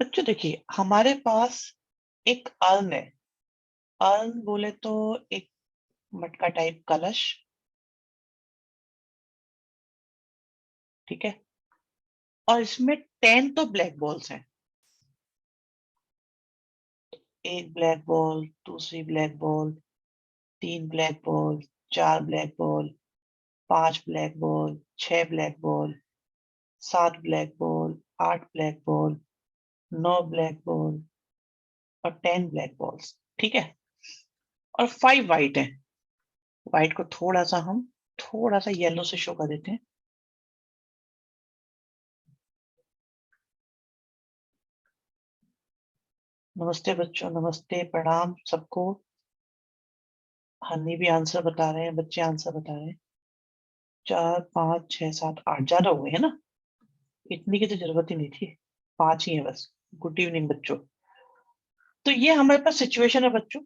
बच्चों देखिए, हमारे पास एक अर्न है। अर्न बोले तो एक मटका टाइप कलश, ठीक है। और इसमें 10 तो ब्लैक बॉल्स हैं। एक ब्लैक बॉल, दूसरी black ball, 3 black ball, 4 black ball, 5 black ball, 6 black ball, 7 black ball, 8 black ball, 9 black ball और 10 ब्लैक बॉल्स, ठीक है। और 5 व्हाइट है। व्हाइट को थोड़ा सा येलो से शो कर देते हैं। नमस्ते बच्चों, नमस्ते, प्रणाम सबको। हनी भी आंसर बता रहे हैं, बच्चे आंसर बता रहे हैं। 4, 5, 6, 7, 8 ज्यादा हो गए है ना। इतनी की तो जरूरत ही नहीं थी। 5 ही है बस। गुड इवनिंग बच्चों। तो ये हमारे पास सिचुएशन है बच्चों।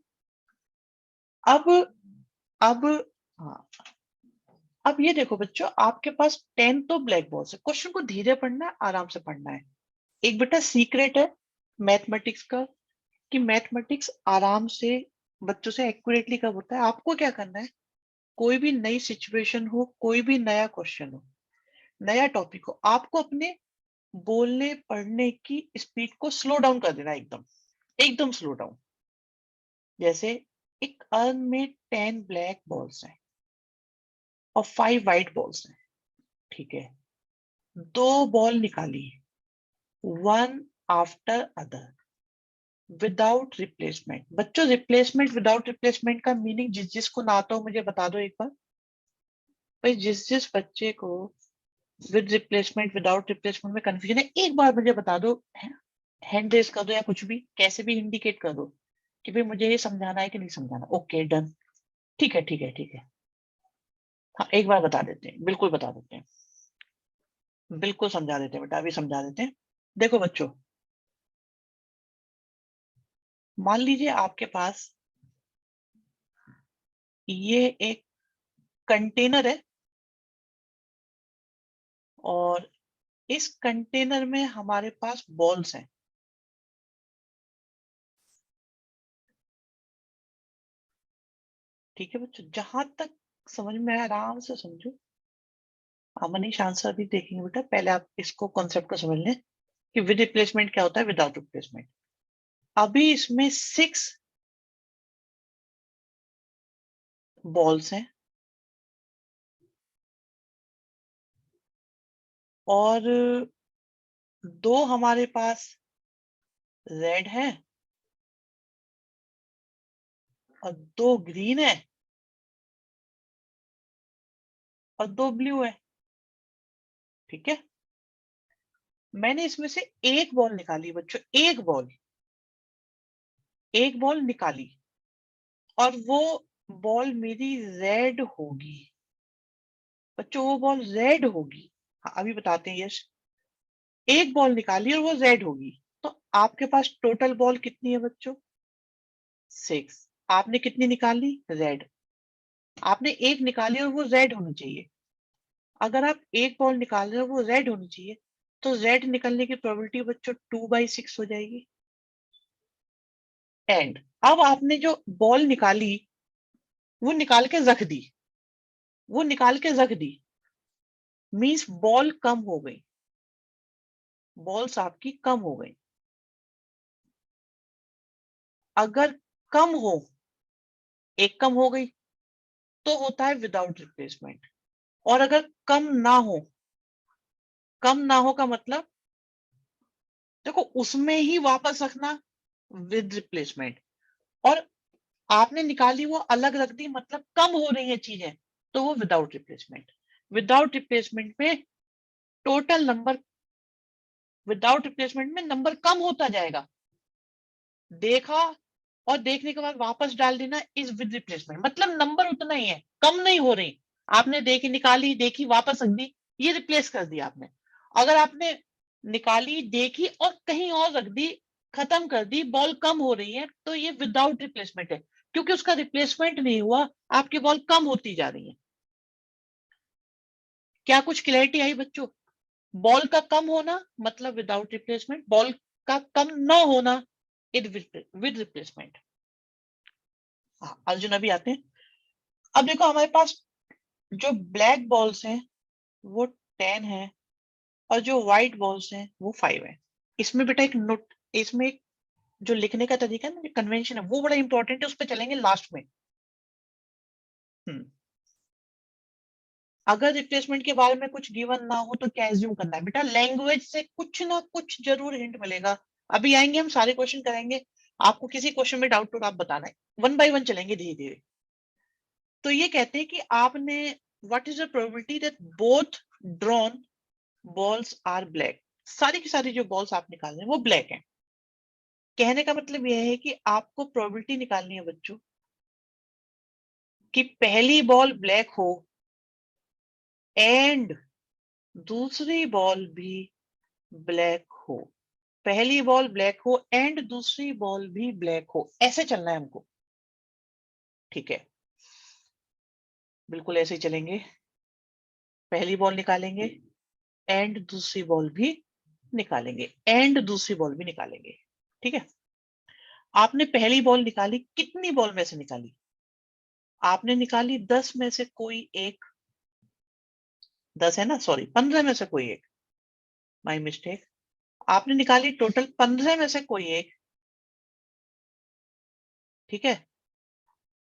अब अब हाँ, अब ये देखो बच्चों, आपके पास 10 तो ब्लैक बॉल्स है। क्वेश्चन को धीरे पढ़ना है, आराम से पढ़ना है। एक बेटा सीक्रेट है मैथमेटिक्स का, कि मैथमेटिक्स आराम से बच्चों से एक्यूरेटली कब होता है। आपको क्या करना है, कोई भी नई सिचुएशन हो, कोई भी नया क्वेश्चन हो, नया टॉपिक हो, आपको अपने बोलने पढ़ने की स्पीड को स्लो डाउन कर देना, एकदम एकदम स्लो डाउन। जैसे एक अर्न में 10 ब्लैक बॉल्स हैं और 5 व्हाइट बॉल्स हैं, ठीक है। 2 बॉल निकाली, one after other, without replacement. बच्चों रिप्लेसमेंट विदाउट रिप्लेसमेंट का मीनिंग जिस जिसको ना आता हो मुझे बता दो एक बार। भाई जिस जिस बच्चे को विद रिप्लेसमेंट विदाउट रिप्लेसमेंट में कंफ्यूजन है, एक बार मुझे बता दो। हैंड रेस कर दो या कुछ भी, कैसे भी इंडिकेट कर दो कि भाई मुझे ये समझाना है कि नहीं समझाना। ओके डन, ठीक है ठीक है ठीक है। हाँ एक बार बता देते हैं, बिल्कुल बता देते हैं, बिल्कुल समझा देते हैं बेटा, अभी समझा देते हैं। देखो बच्चों, मान लीजिए आपके पास ये एक कंटेनर है और इस कंटेनर में हमारे पास बॉल्स हैं, ठीक है बच्चों। जहां तक समझ में आया आराम से समझो। मनीष आंसर भी देखेंगे बेटा, पहले आप इसको कॉन्सेप्ट को समझ लें कि विद रिप्लेसमेंट क्या होता है, विदाउट रिप्लेसमेंट। अभी इसमें 6 बॉल्स हैं और 2 हमारे पास रेड है और 2 ग्रीन है और 2 ब्लू है, ठीक है। मैंने इसमें से एक बॉल निकाली बच्चों, एक बॉल निकाली और वो बॉल मेरी रेड होगी बच्चों, वो बॉल रेड होगी। हाँ अभी बताते हैं यश। एक बॉल निकाली और वो रेड होगी, तो आपके पास टोटल बॉल कितनी है बच्चों, 6। आपने कितनी निकाली, रेड। आपने एक निकाली और वो रेड होनी चाहिए। अगर आप एक बॉल निकाल रहे हो वो रेड होनी चाहिए, तो रेड निकलने की प्रोबेबिलिटी बच्चों 2/6 हो जाएगी। एंड अब आपने जो बॉल निकाली वो निकाल के रख दी, वो निकाल के रख दी, मीन्स बॉल कम हो गई, बॉल्स आपकी कम हो गई। अगर कम हो, एक कम हो गई, तो होता है विदाउट रिप्लेसमेंट। और अगर कम ना हो, कम ना हो का मतलब देखो उसमें ही वापस रखना, विद रिप्लेसमेंट। और आपने निकाली वो अलग रख दी, मतलब कम हो रही है चीजें, तो वो विदाउट रिप्लेसमेंट। विदाउट रिप्लेसमेंट में टोटल नंबर, विदाउट रिप्लेसमेंट में नंबर कम होता जाएगा। देखा और देखने के बाद वापस डाल देना इज विद रिप्लेसमेंट, मतलब नंबर उतना ही है, कम नहीं हो रही। आपने देखी, निकाली, देखी, वापस रख दी, ये रिप्लेस कर दिया आपने। अगर आपने निकाली, देखी और कहीं और रख दी, खत्म कर दी, बॉल कम हो रही है, तो ये विदाउट रिप्लेसमेंट है, क्योंकि उसका रिप्लेसमेंट नहीं हुआ, आपकी बॉल कम होती जा रही है। क्या कुछ क्लैरिटी आई बच्चों? बॉल का कम होना मतलब विदाउट रिप्लेसमेंट, बॉल का कम न होना विद रिप्लेसमेंट। हाँ, अर्जुन अभी आते हैं। अब देखो हमारे पास जो ब्लैक बॉल्स हैं वो 10 है और जो व्हाइट बॉल्स हैं वो 5 है। इसमें बेटा एक नोट, इसमें एक जो लिखने का तरीका है ना, कन्वेंशन है, वो बड़ा इंपॉर्टेंट है, उस पर चलेंगे लास्ट में। अगर रिप्लेसमेंट के बारे में कुछ गिवन ना हो तो क्या एज्यूम करना है बेटा, लैंग्वेज से कुछ ना कुछ जरूर हिंट मिलेगा। अभी आएंगे हम सारे क्वेश्चन करेंगे, आपको किसी क्वेश्चन में डाउट आप बताना है, वन बाय वन चलेंगे धीरे धीरे। तो ये कहते हैं कि आपने what is the probability that both drawn balls are black. सारी की सारी जो बॉल्स आप निकाल रहे हैं वो ब्लैक हैं। कहने का मतलब यह है कि आपको प्रोबेबिलिटी निकालनी है बच्चों कि पहली बॉल ब्लैक हो एंड दूसरी बॉल भी ब्लैक हो। पहली बॉल ब्लैक हो एंड दूसरी बॉल भी ब्लैक हो, ऐसे चलना है हमको। ठीक है, बिल्कुल ऐसे ही चलेंगे। पहली बॉल निकालेंगे एंड दूसरी बॉल भी निकालेंगे, एंड दूसरी बॉल भी निकालेंगे। ठीक है, आपने पहली बॉल निकाली, कितनी बॉल में से निकाली? आपने निकाली 10 में से कोई एक, 10 है ना, सॉरी 15 में से कोई एक, माय मिस्टेक। आपने निकाली टोटल 15 में से कोई एक। ठीक है,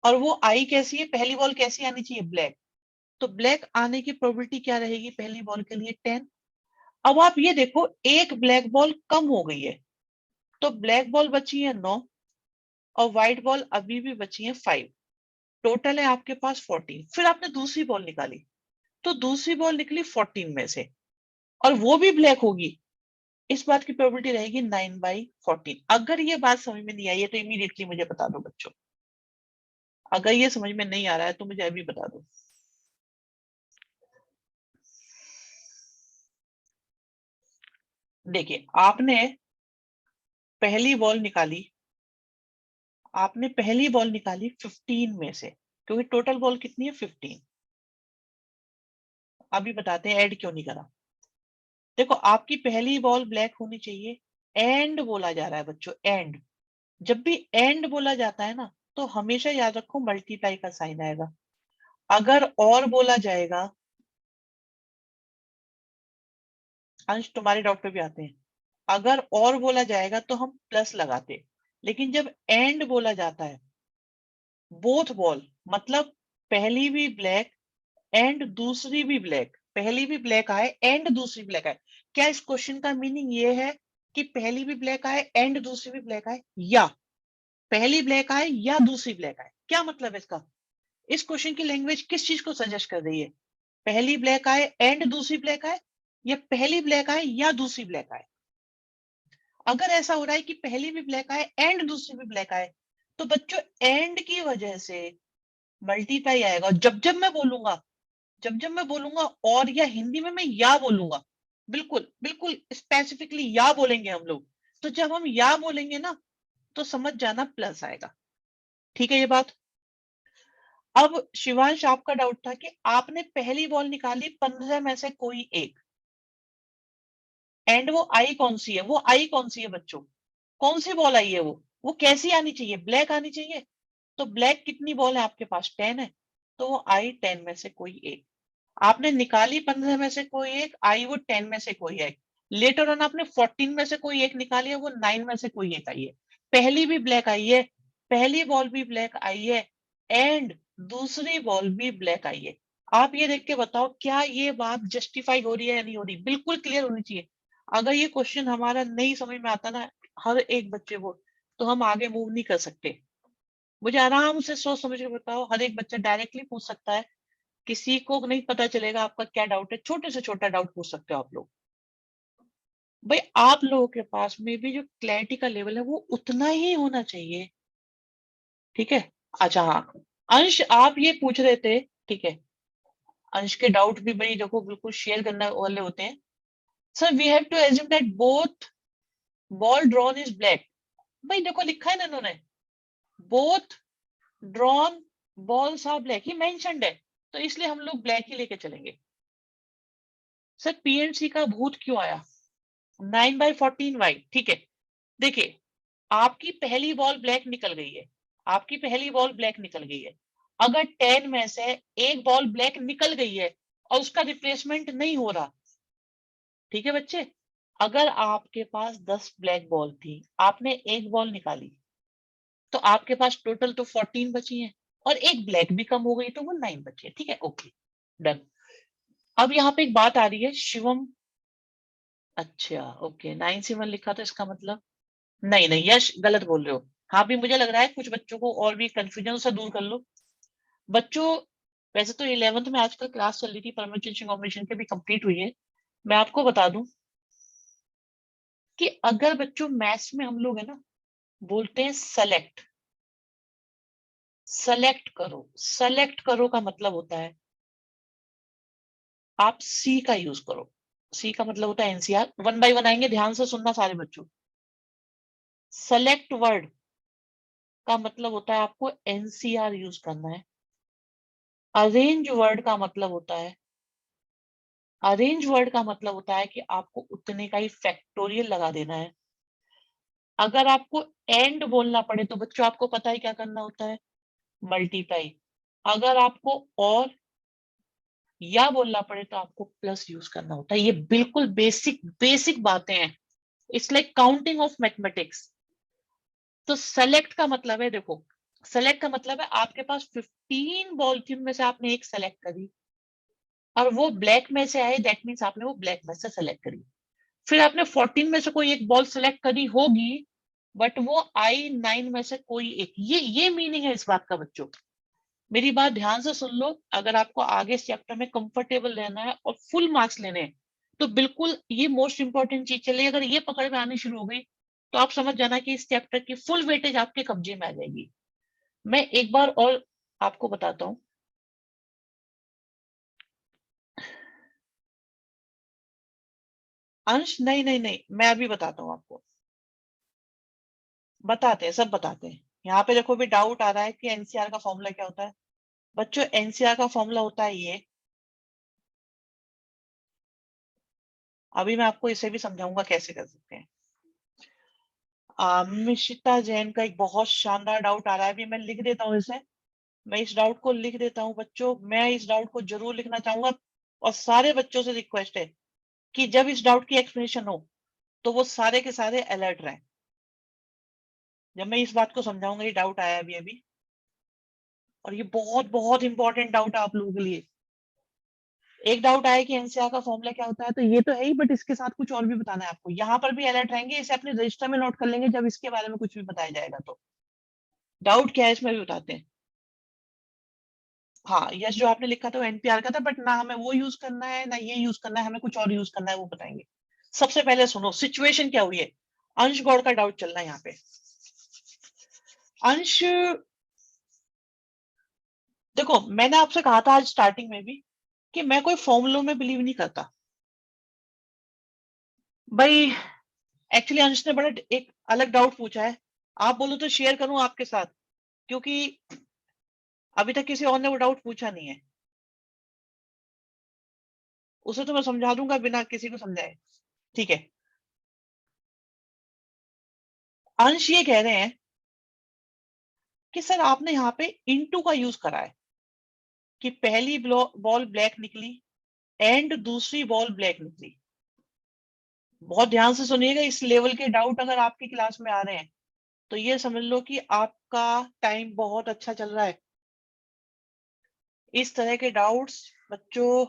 और वो आई कैसी है, पहली बॉल कैसी आनी चाहिए, ब्लैक। तो ब्लैक आने की प्रोबेबिलिटी क्या रहेगी पहली बॉल के लिए, 10। अब आप ये देखो एक ब्लैक बॉल कम हो गई है, तो ब्लैक बॉल बची है 9 और व्हाइट बॉल अभी भी बची है 5। टोटल है आपके पास 14। फिर आपने दूसरी बॉल निकाली, तो दूसरी बॉल निकली 14 में से और वो भी ब्लैक होगी। इस बात की प्रोबेबिलिटी रहेगी 9/14। अगर ये बात समझ में नहीं आई है तो इमीडिएटली मुझे बता दो बच्चों। अगर ये समझ में नहीं आ रहा है तो मुझे अभी बता दो। देखिए आपने पहली बॉल निकाली, आपने पहली बॉल निकाली 15 में से, क्योंकि टोटल बॉल कितनी है 15। अभी बताते हैं ऐड क्यों नहीं करा। देखो आपकी पहली बॉल ब्लैक होनी चाहिए, एंड बोला जा रहा है बच्चों, एंड। जब भी एंड बोला जाता है ना तो हमेशा याद रखो मल्टीप्लाई का साइन आएगा। अगर और बोला जाएगा, अंश तुम्हारे डाउट पे भी आते हैं, अगर और बोला जाएगा तो हम प्लस लगाते, लेकिन जब एंड बोला जाता है, बोथ बॉल मतलब पहली भी ब्लैक एंड दूसरी भी ब्लैक, पहली भी ब्लैक आए एंड दूसरी ब्लैक आए। क्या इस क्वेश्चन का मीनिंग ये है कि पहली भी ब्लैक आए एंड दूसरी भी ब्लैक आए, या पहली ब्लैक आए या दूसरी ब्लैक आए? क्या मतलब है इसका? इस क्वेश्चन की लैंग्वेज किस चीज को सजेस्ट कर रही है, पहली ब्लैक आए एंड दूसरी ब्लैक आए, या पहली ब्लैक आए या दूसरी ब्लैक आए? अगर ऐसा हो रहा है कि पहली भी ब्लैक आए एंड दूसरी भी ब्लैक आए, तो बच्चों एंड की वजह से मल्टीप्लाई आएगा। जब जब मैं बोलूंगा, जब जब मैं बोलूंगा और, या हिंदी में मैं या बोलूंगा, बिल्कुल बिल्कुल स्पेसिफिकली या बोलेंगे हम लोग, तो जब हम या बोलेंगे ना तो समझ जाना प्लस आएगा। ठीक है ये बात। अब शिवांश आपका डाउट था कि आपने पहली बॉल निकाली 15 में से कोई एक, एंड वो आई कौन सी है, वो आई कौन सी है बच्चों, कौन सी बॉल आई है वो कैसी आनी चाहिए, ब्लैक आनी चाहिए। तो ब्लैक कितनी बॉल है आपके पास, 10 है, तो वो आई 10 में से कोई एक। आपने निकाली 15 में से कोई एक, आई वो 10 में से कोई एक। लेटर ऑन आपने 14 में से कोई एक निकाली है, वो 9 में से कोई एक आई है। पहली भी ब्लैक आई है, पहली बॉल भी ब्लैक आई है एंड दूसरी बॉल भी ब्लैक आई है। आप ये देख के बताओ क्या ये बात जस्टिफाई हो रही है या नहीं हो रही, बिल्कुल क्लियर होनी चाहिए। अगर ये क्वेश्चन हमारा नहीं समझ में आता ना हर एक बच्चे को, तो हम आगे मूव नहीं कर सकते। मुझे आराम से सोच समझ के बताओ, हर एक बच्चा डायरेक्टली पूछ सकता है, किसी को नहीं पता चलेगा आपका क्या डाउट है, छोटे से छोटा डाउट पूछ सकते हो आप लोग। भाई आप लोगों के पास में भी जो क्लैरिटी का लेवल है वो उतना ही होना चाहिए। ठीक है, अच्छा हाँ, अंश आप ये पूछ रहे थे, ठीक है, अंश के डाउट भी बड़ी देखो बिल्कुल शेयर करने वाले होते हैं। Sir we have to assume that both ball drawn is black. भाई देखो लिखा है ना इन्होंने, both drawn balls are black, ही मेंशन्ड है, तो इसलिए हम लोग ब्लैक ही लेके चलेंगे। सर पीएनसी का भूत क्यों आया, 9/14 वाई, ठीक है। देखिए, आपकी पहली बॉल ब्लैक निकल गई है, आपकी पहली बॉल ब्लैक निकल गई है। अगर 10 में से एक बॉल ब्लैक निकल गई है और उसका रिप्लेसमेंट नहीं हो रहा, ठीक है बच्चे? अगर आपके पास 10 ब्लैक बॉल थी, आपने एक बॉल निकाली, तो आपके पास टोटल तो 14 बची हैं और एक ब्लैक भी कम हो गई तो वो 9 बची है। ठीक है, ओके, डन। अब यहाँ पे एक बात आ रही है, शिवम, अच्छा ओके 9 लिखा तो इसका मतलब नहीं नहीं यश गलत बोल रहे हो। हाँ भी मुझे लग रहा है कुछ बच्चों को और भी कंफ्यूजन से दूर कर लो बच्चों। वैसे तो 11th में आजकल क्लास चल रही थी, परम्यूटेशन कॉम्बिनेशन की भी कंप्लीट हुई है। मैं आपको बता दूं कि अगर बच्चों मैथ्स में हम लोग है ना बोलते हैं सेलेक्ट, सेलेक्ट करो, सेलेक्ट करो का मतलब होता है आप सी का यूज करो। सी का मतलब होता है एनसीआर। वन बाय वन आएंगे, ध्यान से सुनना सारे बच्चों। सेलेक्ट वर्ड का मतलब होता है आपको एनसीआर यूज करना है। अरेंज वर्ड का मतलब होता है, अरेंज वर्ड का मतलब होता है कि आपको उतने का ही फैक्टोरियल लगा देना है। अगर आपको एंड बोलना पड़े तो बच्चों आपको पता है क्या करना होता है, मल्टीप्लाई। अगर आपको और या बोलना पड़े तो आपको प्लस यूज करना होता है। ये बिल्कुल बेसिक बेसिक बातें हैं। It's like counting of mathematics. तो सेलेक्ट का मतलब है, देखो सेलेक्ट का मतलब है आपके पास 15 बॉल थी, उनमें से आपने एक सेलेक्ट करी और वो ब्लैक में से आए, दैट मीन्स आपने वो ब्लैक में से सेलेक्ट करी। फिर आपने 14 में से कोई एक बॉल सेलेक्ट करी होगी, बट वो आई 9 में से कोई एक। ये मीनिंग है इस बात का बच्चों। मेरी बात ध्यान से सुन लो। अगर आपको आगे इस चैप्टर में कंफर्टेबल रहना है और फुल मार्क्स लेने हैं तो बिल्कुल ये मोस्ट इंपॉर्टेंट चीज चलिए। अगर ये पकड़ में आनी शुरू हो गई तो आप समझ जाना कि इस चैप्टर की फुल वेटेज आपके कब्जे में आ जाएगी। मैं एक बार और आपको बताता हूं। अंश नहीं नहीं नहीं, मैं अभी बताता हूं आपको। बताते हैं, सब बताते हैं। यहाँ पे देखो भी डाउट आ रहा है कि एनसीआर का फॉर्मूला क्या होता है। बच्चों एनसीआर का फॉर्मूला होता है ये, अभी मैं आपको इसे भी समझाऊंगा कैसे कर सकते हैं। मिशिता जैन का एक बहुत शानदार डाउट आ रहा है, अभी मैं लिख देता हूँ इसे। मैं इस डाउट को लिख देता हूँ बच्चों, मैं इस डाउट को जरूर लिखना चाहूंगा। और सारे बच्चों से रिक्वेस्ट है कि जब इस डाउट की एक्सप्लेनेशन हो तो वो सारे के सारे अलर्ट रहें। जब मैं इस बात को समझाऊंगा, ये डाउट आया अभी अभी, और ये बहुत बहुत इंपॉर्टेंट डाउट है आप लोगों के लिए। एक डाउट आया कि एनसीआर का फॉर्मूला क्या होता है, तो ये तो है ही, बट इसके साथ कुछ और भी बताना है आपको। यहाँ पर भी अलर्ट रहेंगे, इसे अपने रजिस्टर में नोट कर लेंगे जब इसके बारे में कुछ भी बताया जाएगा तो। डाउट क्या है इसमें भी बताते हैं। हाँ यस, जो आपने लिखा था वो एनपीआर का था, बट ना हमें वो यूज करना है ना ये यूज करना है, हमें कुछ और यूज करना है, वो बताएंगे। सबसे पहले सुनो सिचुएशन क्या हुई है। अंश गौड़ का डाउट चल रहा है यहाँ पे। अंश, देखो मैंने आपसे कहा था आज स्टार्टिंग में भी कि मैं कोई फॉर्मूलों में बिलीव नहीं करता भाई। एक्चुअली अंश ने बड़ा एक अलग डाउट पूछा है, आप बोलो तो शेयर करूं आपके साथ, क्योंकि अभी तक किसी और ने वो डाउट पूछा नहीं है। उसे तो मैं समझा दूंगा बिना किसी को समझाए, ठीक है। अंश ये कह रहे हैं कि सर आपने यहाँ पे इनटू का यूज करा है कि पहली बॉल ब्लैक निकली एंड दूसरी बॉल ब्लैक निकली। बहुत ध्यान से सुनिएगा, इस लेवल के डाउट अगर आपकी क्लास में आ रहे हैं तो ये समझ लो कि आपका टाइम बहुत अच्छा चल रहा है। इस तरह के डाउट्स बच्चों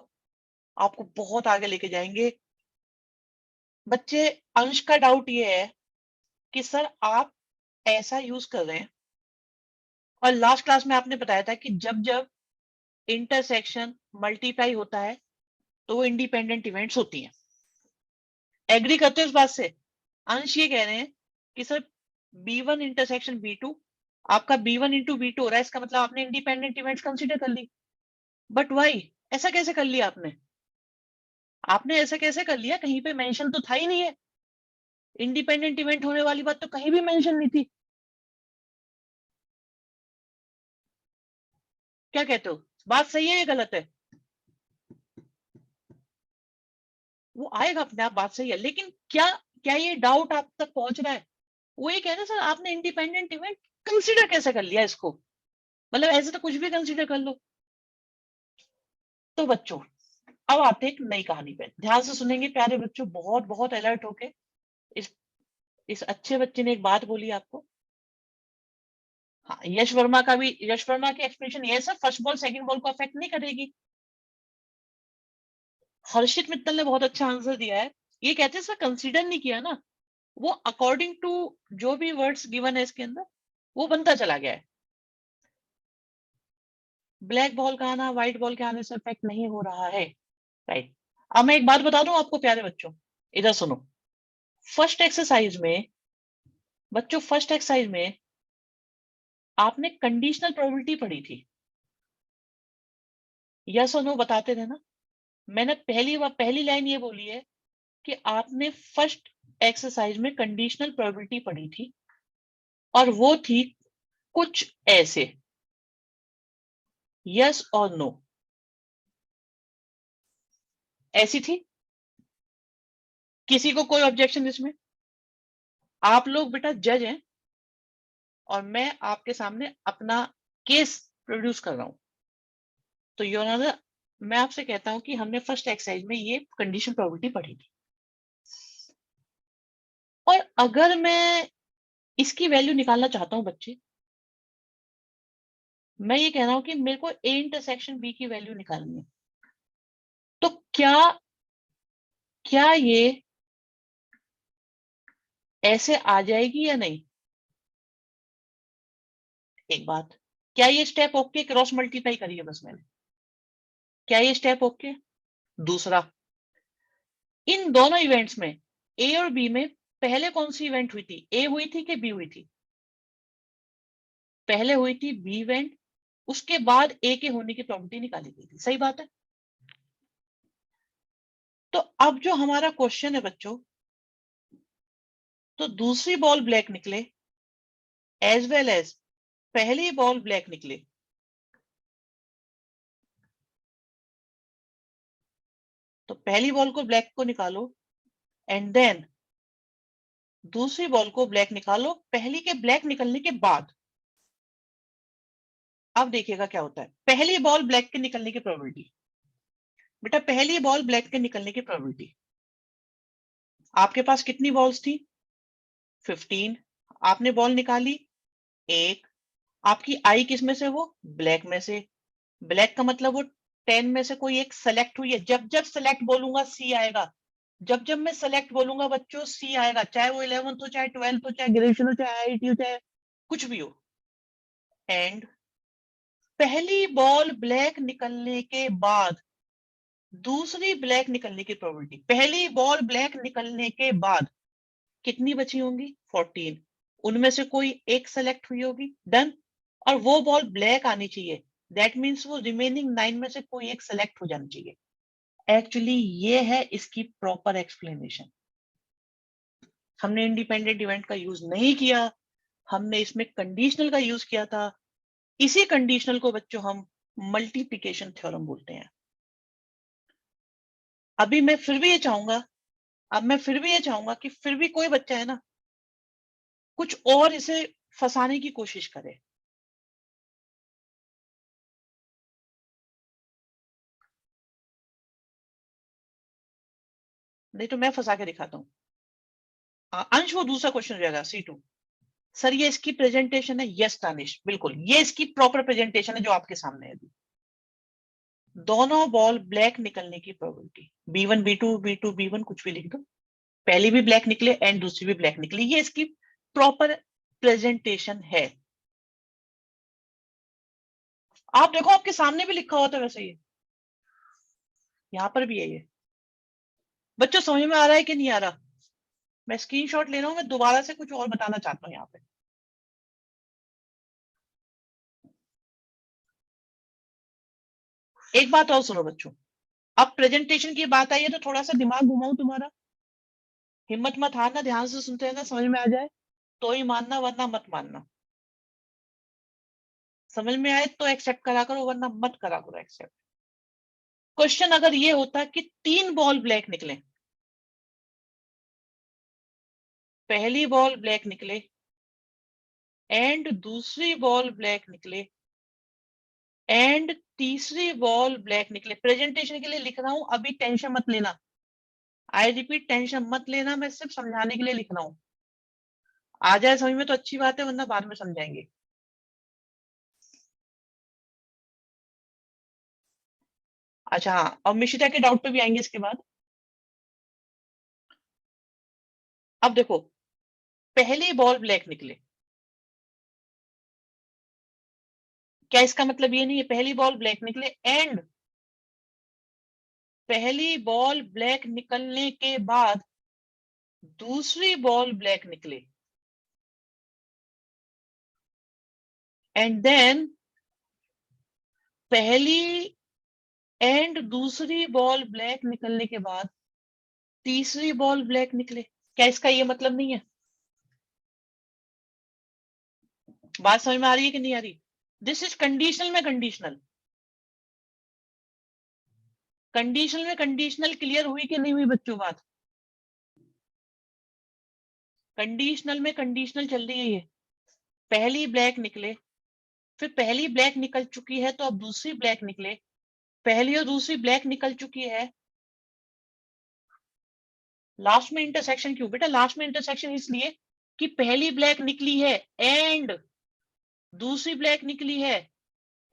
आपको बहुत आगे लेके जाएंगे। बच्चे, अंश का डाउट ये है कि सर आप ऐसा यूज कर रहे हैं, और लास्ट क्लास में आपने बताया था कि जब जब इंटरसेक्शन मल्टीप्लाई होता है तो वो इंडिपेंडेंट इवेंट्स होती हैं। एग्री करते हो इस बात से? अंश ये कह रहे हैं कि सर B1 इंटरसेक्शन B2, आपका B1 इंटू B2 हो रहा है, इसका मतलब आपने इंडिपेंडेंट इवेंट्स कंसीडर कर ली। बट वाई, ऐसा कैसे कर लिया आपने? आपने ऐसा कैसे कर लिया? कहीं पे मेंशन तो था ही नहीं है, इंडिपेंडेंट इवेंट होने वाली बात तो कहीं भी मेंशन नहीं थी। क्या कहते हो, बात सही है या गलत है? वो आएगा अपने आप, बात सही है, लेकिन क्या क्या ये डाउट आप तक पहुंच रहा है? वो ये कह रहे सर आपने इंडिपेंडेंट इवेंट कंसीडर कैसे कर लिया इसको, मतलब ऐसे तो कुछ भी कंसीडर कर लो। तो बच्चों अब आते हैं एक नई कहानी पे, ध्यान से सुनेंगे प्यारे बच्चों, बहुत बहुत अलर्ट होके। इस अच्छे बच्चे ने एक बात बोली आपको। हाँ, यश वर्मा का भी, यश वर्मा की एक्सप्रेशन ये sir first ball second ball को अफेक्ट नहीं करेगी। हर्षित मित्तल ने बहुत अच्छा आंसर दिया है, ये कहते हैं सर कंसीडर नहीं किया ना, वो अकॉर्डिंग टू जो भी वर्ड्स गिवन है इसके अंदर वो बनता चला गया है। ब्लैक बॉल का आना व्हाइट बॉल के आने से इफेक्ट नहीं हो रहा है, राइट। अब मैं एक बात बता दूं आपको प्यारे बच्चों, इधर सुनो। फर्स्ट एक्सरसाइज में बच्चों, फर्स्ट एक्सरसाइज में आपने कंडीशनल प्रोबेबिलिटी पढ़ी थी, यस और नो बताते थे ना। मैंने पहली लाइन ये बोली है कि आपने फर्स्ट एक्सरसाइज में कंडीशनल प्रोबेबिलिटी पढ़ी थी, और वो थी कुछ ऐसे, यस और नो, ऐसी थी। किसी को कोई ऑब्जेक्शन इसमें? आप लोग बेटा जज हैं और मैं आपके सामने अपना केस प्रोड्यूस कर रहा हूं। तो योर ऑनर, मैं आपसे कहता हूं कि हमने फर्स्ट एक्सरसाइज में ये कंडीशन प्रोबेबिलिटी पढ़ी थी, और अगर मैं इसकी वैल्यू निकालना चाहता हूं बच्चे, मैं ये कह रहा हूं कि मेरे को ए इंटरसेक्शन बी की वैल्यू निकालनी है, तो क्या क्या ये ऐसे आ जाएगी या नहीं? एक बात, क्या ये स्टेप ओके? क्रॉस मल्टीप्लाई करिए बस मैंने, क्या ये स्टेप ओके? दूसरा, इन दोनों इवेंट्स में ए और बी में पहले कौन सी इवेंट हुई थी? ए हुई थी कि बी हुई थी? पहले हुई थी बी इवेंट, उसके बाद ए के होने की प्रोबेबिलिटी निकाली गई थी, सही बात है। तो अब जो हमारा क्वेश्चन है बच्चों, तो दूसरी बॉल ब्लैक निकले एज वेल एज पहली बॉल ब्लैक निकले, तो पहली बॉल को ब्लैक को निकालो एंड देन दूसरी बॉल को ब्लैक निकालो पहली के ब्लैक निकलने के बाद। अब देखिएगा क्या होता है, पहली बॉल ब्लैक के निकलने की प्रोबेबिलिटी, बेटा पहली बॉल ब्लैक के निकलने की प्रोबेबिलिटी, आपके पास कितनी बॉल्स थी? 15। आपने बॉल निकाली एक, आपकी आई किस में से? वो ब्लैक में से। ब्लैक का मतलब वो 10 में से कोई एक सेलेक्ट हुई है। जब जब सेलेक्ट बोलूंगा सी आएगा, जब जब मैं सेलेक्ट बोलूंगा बच्चों सी आएगा, चाहे वो 11th हो, चाहे 12th हो, चाहे ग्रेजुएशन हो, चाहे आईआईटी हो, चाहे कुछ भी हो। एंड पहली बॉल ब्लैक निकलने के बाद दूसरी ब्लैक निकलने की प्रोबेबिलिटी, पहली बॉल ब्लैक निकलने के बाद कितनी बची होंगी? 14। उनमें से कोई एक सेलेक्ट हुई होगी, डन। और वो बॉल ब्लैक आनी चाहिए, दैट मीन्स वो रिमेनिंग 9 में से कोई एक सेलेक्ट हो जानी चाहिए। एक्चुअली ये है इसकी प्रॉपर एक्सप्लेनेशन। हमने इंडिपेंडेंट इवेंट का यूज नहीं किया, हमने इसमें कंडीशनल का यूज किया था। इसी कंडीशनल को बच्चों हम मल्टीप्लिकेशन थ्योरम बोलते हैं। अभी मैं फिर भी ये चाहूंगा, अब मैं फिर भी ये चाहूंगा कि फिर भी कोई बच्चा है ना कुछ और इसे फंसाने की कोशिश करे। नहीं तो मैं फंसा के दिखाता हूँ। अंश वो दूसरा क्वेश्चन रहेगा C2। सर ये इसकी प्रेजेंटेशन है? यस तानिश, बिल्कुल ये इसकी प्रॉपर प्रेजेंटेशन है जो आपके सामने है अभी। दोनों बॉल ब्लैक निकलने की probability, B1 B2 B2 B1 कुछ भी लिख दो, पहली भी ब्लैक निकले एंड दूसरी भी ब्लैक निकली, ये इसकी प्रॉपर प्रेजेंटेशन है। आप देखो आपके सामने भी लिखा हुआ था वैसे, ये यहां पर भी है ये। बच्चों समझ में आ रहा है कि नहीं आ रहा? मैं स्क्रीनशॉट ले रहा हूं, मैं दोबारा से कुछ और बताना चाहता हूं यहाँ पे। एक बात और सुनो बच्चों, अब प्रेजेंटेशन की बात आई है तो थोड़ा सा दिमाग घुमाऊं तुम्हारा, हिम्मत मत हारना, ध्यान से सुनते रहना, समझ में आ जाए तो ही मानना वरना मत मानना। समझ में आए तो एक्सेप्ट करा करो वरना मत करा करो एक्सेप्ट। क्वेश्चन अगर ये होता कि 3 बॉल ब्लैक निकले, पहली बॉल ब्लैक निकले एंड दूसरी बॉल ब्लैक निकले एंड तीसरी बॉल ब्लैक निकले। प्रेजेंटेशन के लिए लिख रहा हूं, अभी टेंशन मत लेना। आई रिपीट, टेंशन मत लेना, मैं सिर्फ समझाने के लिए लिख रहा हूं। आ जाए समझ में तो अच्छी बात है, वरना बाद में समझाएंगे। अच्छा हाँ, अब मिशिता के डाउट पे भी आएंगे इसके बाद। अब देखो, पहली बॉल ब्लैक निकले, क्या इसका मतलब ये नहीं है पहली बॉल ब्लैक निकले एंड पहली बॉल ब्लैक निकलने के बाद दूसरी बॉल ब्लैक निकले एंड देन पहली एंड दूसरी बॉल ब्लैक निकलने के बाद तीसरी बॉल ब्लैक निकले? क्या इसका ये मतलब नहीं है? बात समझ में आ रही है कि नहीं आ रही? दिस इज कंडीशनल में कंडीशनल। कंडीशनल में कंडीशनल क्लियर हुई कि नहीं हुई बच्चों बात? कंडीशनल में कंडीशनल चल रही है ये। पहली ब्लैक निकले, फिर पहली ब्लैक निकल चुकी है तो अब दूसरी ब्लैक निकले, पहली और दूसरी ब्लैक निकल चुकी है। लास्ट में इंटरसेक्शन क्यों बेटा? लास्ट में इंटरसेक्शन इसलिए कि पहली ब्लैक निकली है एंड दूसरी ब्लैक निकली है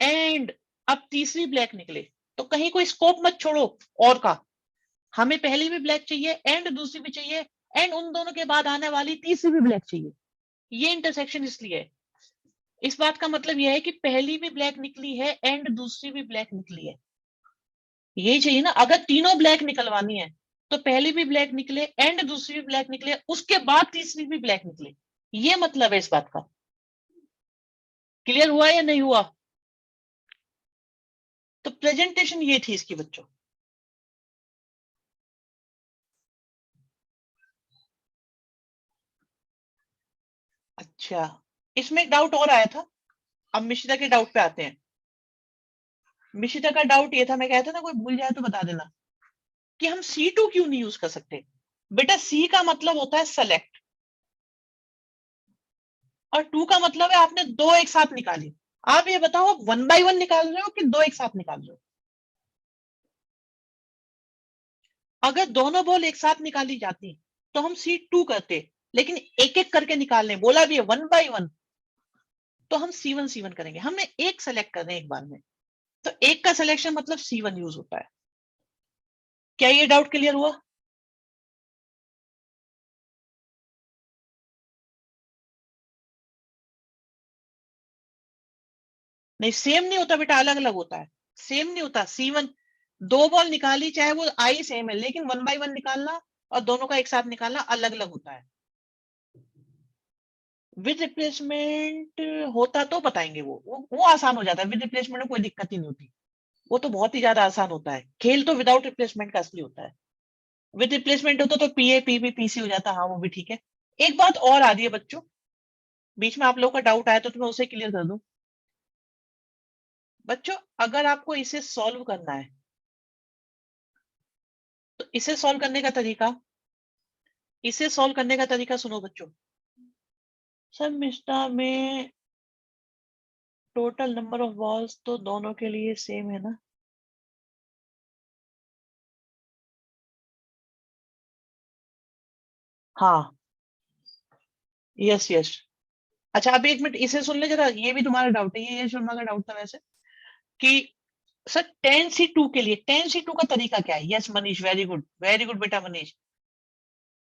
एंड अब तीसरी ब्लैक निकले, तो कहीं कोई स्कोप मत छोड़ो और का। हमें पहली भी ब्लैक चाहिए एंड दूसरी भी चाहिए एंड उन दोनों के बाद आने वाली तीसरी भी ब्लैक चाहिए। ये इंटरसेक्शन इसलिए है। इस बात का मतलब यह है कि पहली भी ब्लैक निकली है एंड दूसरी भी ब्लैक निकली है, यही चाहिए ना। अगर तीनों ब्लैक निकलवानी है तो पहली भी ब्लैक निकले एंड दूसरी भी ब्लैक निकले, उसके बाद तीसरी भी ब्लैक निकले, ये मतलब है इस बात का। क्लियर हुआ या नहीं हुआ? तो प्रेजेंटेशन ये थी इसकी बच्चों। अच्छा, इसमें एक डाउट और आया था, अब मिश्रा के डाउट पे आते हैं। मिशिता का डाउट ये था, मैं कहता ना कोई भूल जाए तो बता देना, कि हम C2 क्यों नहीं यूज कर सकते? बेटा C का मतलब होता है सेलेक्ट, और 2 का मतलब है आपने दो एक साथ निकाली। आप ये बताओ, आप 1 बाय 1 निकाल रहे हो कि दो एक साथ निकाल रहे हो? अगर दोनों बॉल एक साथ निकाली जाती तो हम C2 करते, लेकिन एक एक करके निकालने बोला भी है 1 बाय 1, तो हम C1 करेंगे। हमने एक सेलेक्ट करना है एक बार में, तो एक का सिलेक्शन मतलब C1 यूज होता है। क्या ये डाउट क्लियर हुआ? नहीं, सेम नहीं होता बेटा, अलग अलग होता है। सेम नहीं होता। C1 दो बॉल निकाली, चाहे वो आई सेम है, लेकिन 1 बाय 1 निकालना और दोनों का एक साथ निकालना अलग अलग होता है। विद रिप्लेसमेंट होता तो बताएंगे, वो आसान हो जाता है। विद रिप्लेसमेंट में कोई दिक्कत ही नहीं होती, वो तो बहुत ही ज्यादा आसान होता है। खेल तो विदाउट रिप्लेसमेंट का असली होता है। विद रिप्लेसमेंट होता तो पीए पीबी पीसी हो जाता, हाँ वो भी ठीक है। एक बात और आ रही है बच्चों, बीच में आप लोगों का डाउट आया तो मैं उसे क्लियर कर दूं। बच्चों, अगर आपको इसे सॉल्व करना है तो इसे सॉल्व करने का तरीका सुनो बच्चों। सब मिश्रा में टोटल नंबर ऑफ बॉल्स तो दोनों के लिए सेम है ना? हाँ, यस यस। अच्छा, अब एक मिनट इसे सुन ले जरा, ये भी तुम्हारा डाउट है, ये शर्मा का डाउट था वैसे, कि सर 10C2 के लिए 10C2 का तरीका क्या है? यस मनीष, वेरी गुड बेटा मनीष।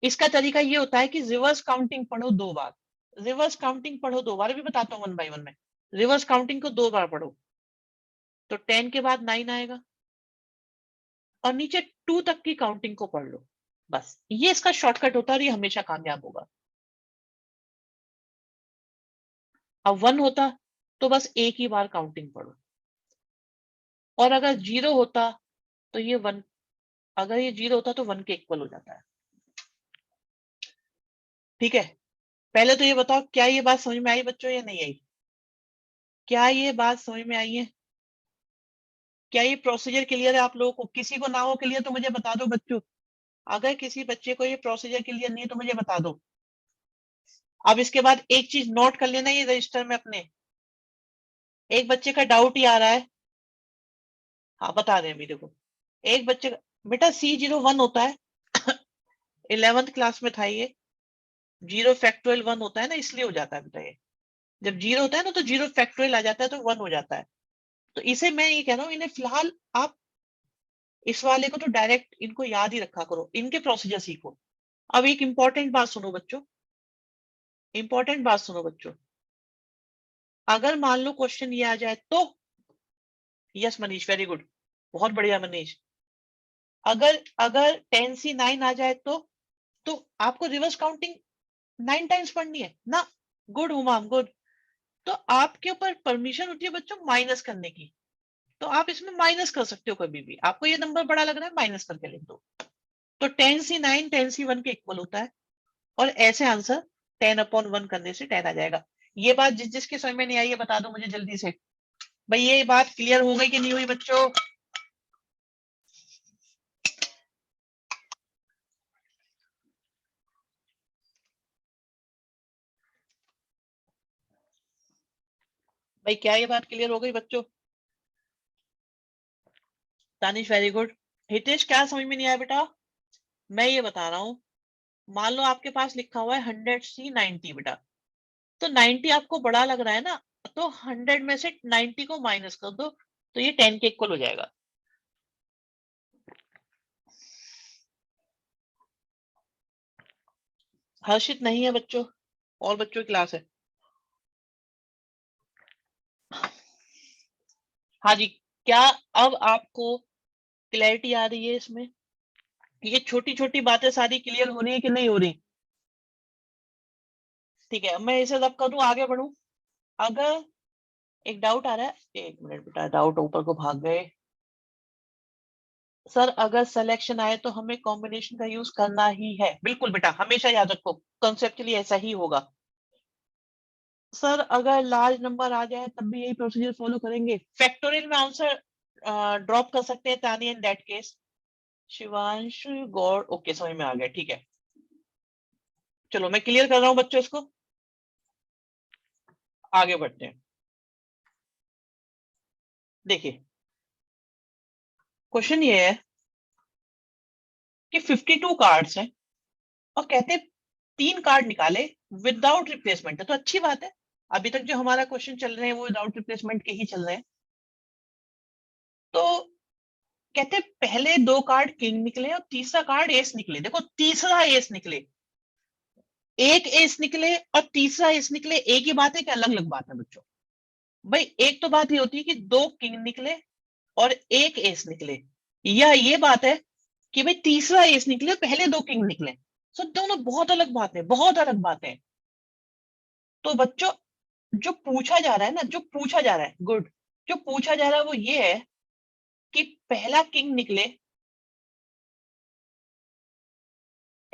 इसका तरीका ये होता है कि रिवर्स काउंटिंग पढ़ो दो बार। रिवर्स काउंटिंग पढ़ो दो बार, भी बताता हूँ 1 बाय 1 में। रिवर्स काउंटिंग को दो बार पढ़ो, तो 10 के बाद 9 आएगा, और नीचे 2 तक की काउंटिंग को पढ़ लो। बस ये इसका शॉर्टकट होता है और ये हमेशा कामयाब होगा। अब 1 होता तो बस एक ही बार काउंटिंग पढ़ो, और अगर 0 होता तो ये 1, अगर ये 0 होता तो 1 के इक्वल हो जाता है। ठीक है, पहले तो ये बताओ, क्या ये बात समझ में आई बच्चों या नहीं आई? क्या ये बात समझ में आई है? क्या ये प्रोसीजर क्लियर है आप लोगों को? किसी को ना हो क्लियर तो मुझे बता दो बच्चों। अगर किसी बच्चे को ये प्रोसीजर क्लियर नहीं है तो मुझे बता दो। अब इसके बाद एक चीज नोट कर लेना ये रजिस्टर में अपने, एक बच्चे का डाउट ही आ रहा है, हाँ बता रहे हैं अभी देखो, एक बच्चे का बेटा C01 होता है 11th क्लास में था ये, 0 फैक्टोरियल 1 होता है ना, इसलिए हो जाता है बेटा ये, जब 0 होता है ना तो 0 फैक्टोरियल आ जाता है तो 1 हो जाता है। तो इसे मैं ये कह रहा हूँ, इन्हें फिलहाल आप इस वाले को तो डायरेक्ट इनको याद ही रखा करो, इनके प्रोसीजर सीखो। अब एक इंपॉर्टेंट बात सुनो बच्चों, इंपॉर्टेंट बात सुनो बच्चों, अगर मान लो क्वेश्चन ये आ जाए तो, यस मनीष वेरी गुड, बहुत बढ़िया मनीष, अगर अगर 10C9 आ जाए तो आपको रिवर्स काउंटिंग 9 टाइम्स पढ़नी है ना, गुड हुमाम गुड, तो आपके ऊपर परमिशन होती है बच्चों माइनस करने की, तो आप इसमें माइनस कर सकते हो कभी भी, आपको ये नंबर बड़ा लग रहा है माइनस करके लिख दो, तो 10C9 10C1 के इक्वल होता है, और ऐसे आंसर 10/1 करने से 10 आ जाएगा। ये बात जिस जिसके समझ में नहीं आई है बता दो मुझे जल्दी से, भाई ये बात क्लियर हो गई कि नहीं हुई बच्चों? भाई क्या ये बात क्लियर हो गई बच्चों? तानिश वेरी गुड, हितेश क्या समझ में नहीं आया बेटा? मैं ये बता रहा हूँ, मान लो आपके पास लिखा हुआ है 100C90 बेटा, तो 90 आपको बड़ा लग रहा है ना, तो 100 में से 90 को माइनस कर दो, तो ये 10 के इक्वल हो जाएगा। हर्षित नहीं है बच्चों, और बच्चों की क्लास है। हाँ जी, क्या अब आपको क्लैरिटी आ रही है इसमें? ये छोटी छोटी बातें सारी क्लियर हो रही है कि नहीं हो रही? ठीक है, मैं इसे जब करूँ आगे बढ़ूं, अगर एक डाउट आ रहा है, एक मिनट बेटा, डाउट ऊपर को भाग गए सर, अगर सिलेक्शन आए तो हमें कॉम्बिनेशन का यूज करना ही है, बिल्कुल बेटा हमेशा याद रखो, कॉन्सेप्चुअली ऐसा ही होगा। सर अगर लार्ज नंबर आ जाए तब भी यही प्रोसीजर फॉलो करेंगे, फैक्टोरियल में आंसर ड्रॉप कर सकते हैं तानी in that case. Shivanshu Gaur, okay समझ में आ गया, ठीक है, चलो मैं क्लियर कर रहा हूँ बच्चों इसको, आगे बढ़ते हैं। देखिए क्वेश्चन ये है कि 52 कार्ड्स हैं और कहते हैं 3 कार्ड निकाले विदाउट रिप्लेसमेंट है, तो अच्छी बात है, अभी तक जो हमारा क्वेश्चन चल रहे हैं वो विदाउट रिप्लेसमेंट के ही चल रहे हैं। तो कहते हैं पहले 2 कार्ड किंग निकले और तीसरा कार्ड एस निकले, देखो तीसरा एस निकले, एक एस निकले और तीसरा एस निकले, एक ही बात है कि अलग अलग बात है बच्चों? भाई एक तो बात ये होती है कि 2 किंग निकले और एक एस निकले, या ये बात है कि भाई तीसरा एस निकले पहले 2 किंग निकले, सो दोनों बहुत अलग बात है, बहुत अलग बात है। तो बच्चों जो पूछा जा रहा है ना, जो पूछा जा रहा है, गुड, जो पूछा जा रहा है वो ये है कि पहला किंग निकले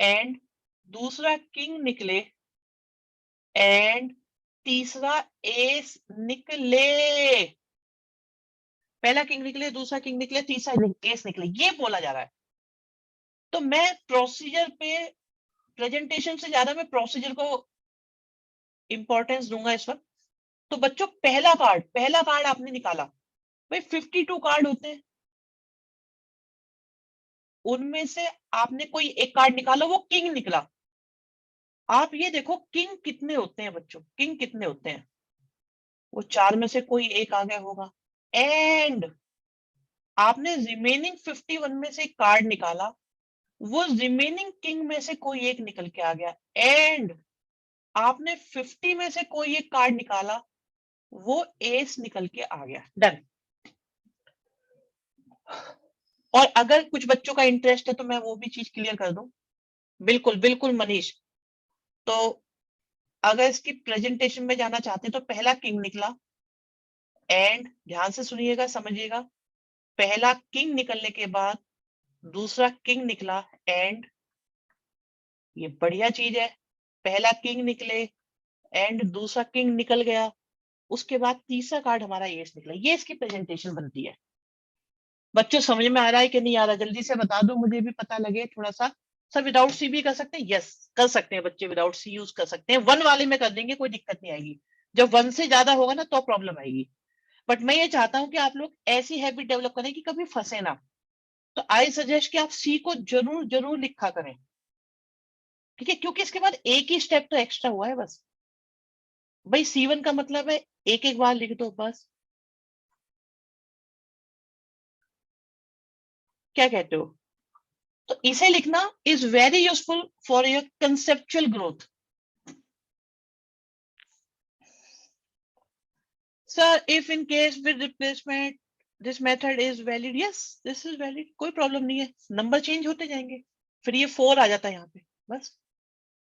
एंड दूसरा किंग निकले एंड तीसरा एस निकले, पहला किंग निकले दूसरा किंग निकले तीसरा एस निकले, ये बोला जा रहा है। तो मैं प्रोसीजर पे, प्रेजेंटेशन से ज्यादा मैं प्रोसीजर को इंपॉर्टेंस दूंगा इस वक्त। तो बच्चों पहला कार्ड आपने निकाला, भाई 52 कार्ड होते हैं, उनमें से आपने कोई एक कार्ड निकाला, वो किंग निकला। आप ये देखो किंग कितने होते हैं बच्चों, किंग कितने होते हैं, वो 4 में से कोई एक आ गया होगा, एंड आपने रिमेनिंग 51 में से कार्ड निकाला, वो रिमेनिंग किंग में से कोई एक निकल के आ गया, एंड आपने 50 में से कोई एक कार्ड निकाला, वो एस निकल के आ गया, डन। और अगर कुछ बच्चों का इंटरेस्ट है तो मैं वो भी चीज क्लियर कर दूं, बिल्कुल बिल्कुल मनीष। तो अगर इसकी प्रेजेंटेशन में जाना चाहते हैं तो पहला किंग निकला एंड, ध्यान से सुनिएगा समझिएगा, पहला किंग निकलने के बाद दूसरा किंग निकला एंड, ये बढ़िया चीज है, पहला किंग निकले एंड दूसरा किंग निकल गया, उसके बाद तीसरा कार्ड हमारा एस निकला, ये इसकी प्रेजेंटेशन बनती है। बच्चों समझ में आ रहा है कि नहीं आ रहा, जल्दी से बता दो मुझे भी पता लगे थोड़ा सा सर विदाउट सी भी कर सकते हैं, यस कर सकते हैं बच्चे, विदाउट सी यूज कर सकते हैं, 1 वाले में कर देंगे, कोई दिक्कत नहीं आएगी। जब 1 से ज्यादा होगा ना तो प्रॉब्लम आएगी। बट मैं ये चाहता हूं कि आप लोग ऐसी हैबिट डेवलप करें कि कभी फंसे ना। तो आई सजेस्ट कि आप सी को जरूर जरूर लिखा करें, ठीक है, क्योंकि इसके बाद एक ही स्टेप तो एक्स्ट्रा हुआ है बस। भाई C1 का मतलब है एक एक बार लिख दो बस। क्या कहते हो? तो इसे लिखना is very useful for your conceptual growth. Sir if in case with replacement this method is valid, yes this is valid, कोई प्रॉब्लम नहीं है, नंबर चेंज होते जाएंगे, फिर ये 4 आ जाता है यहाँ पे, बस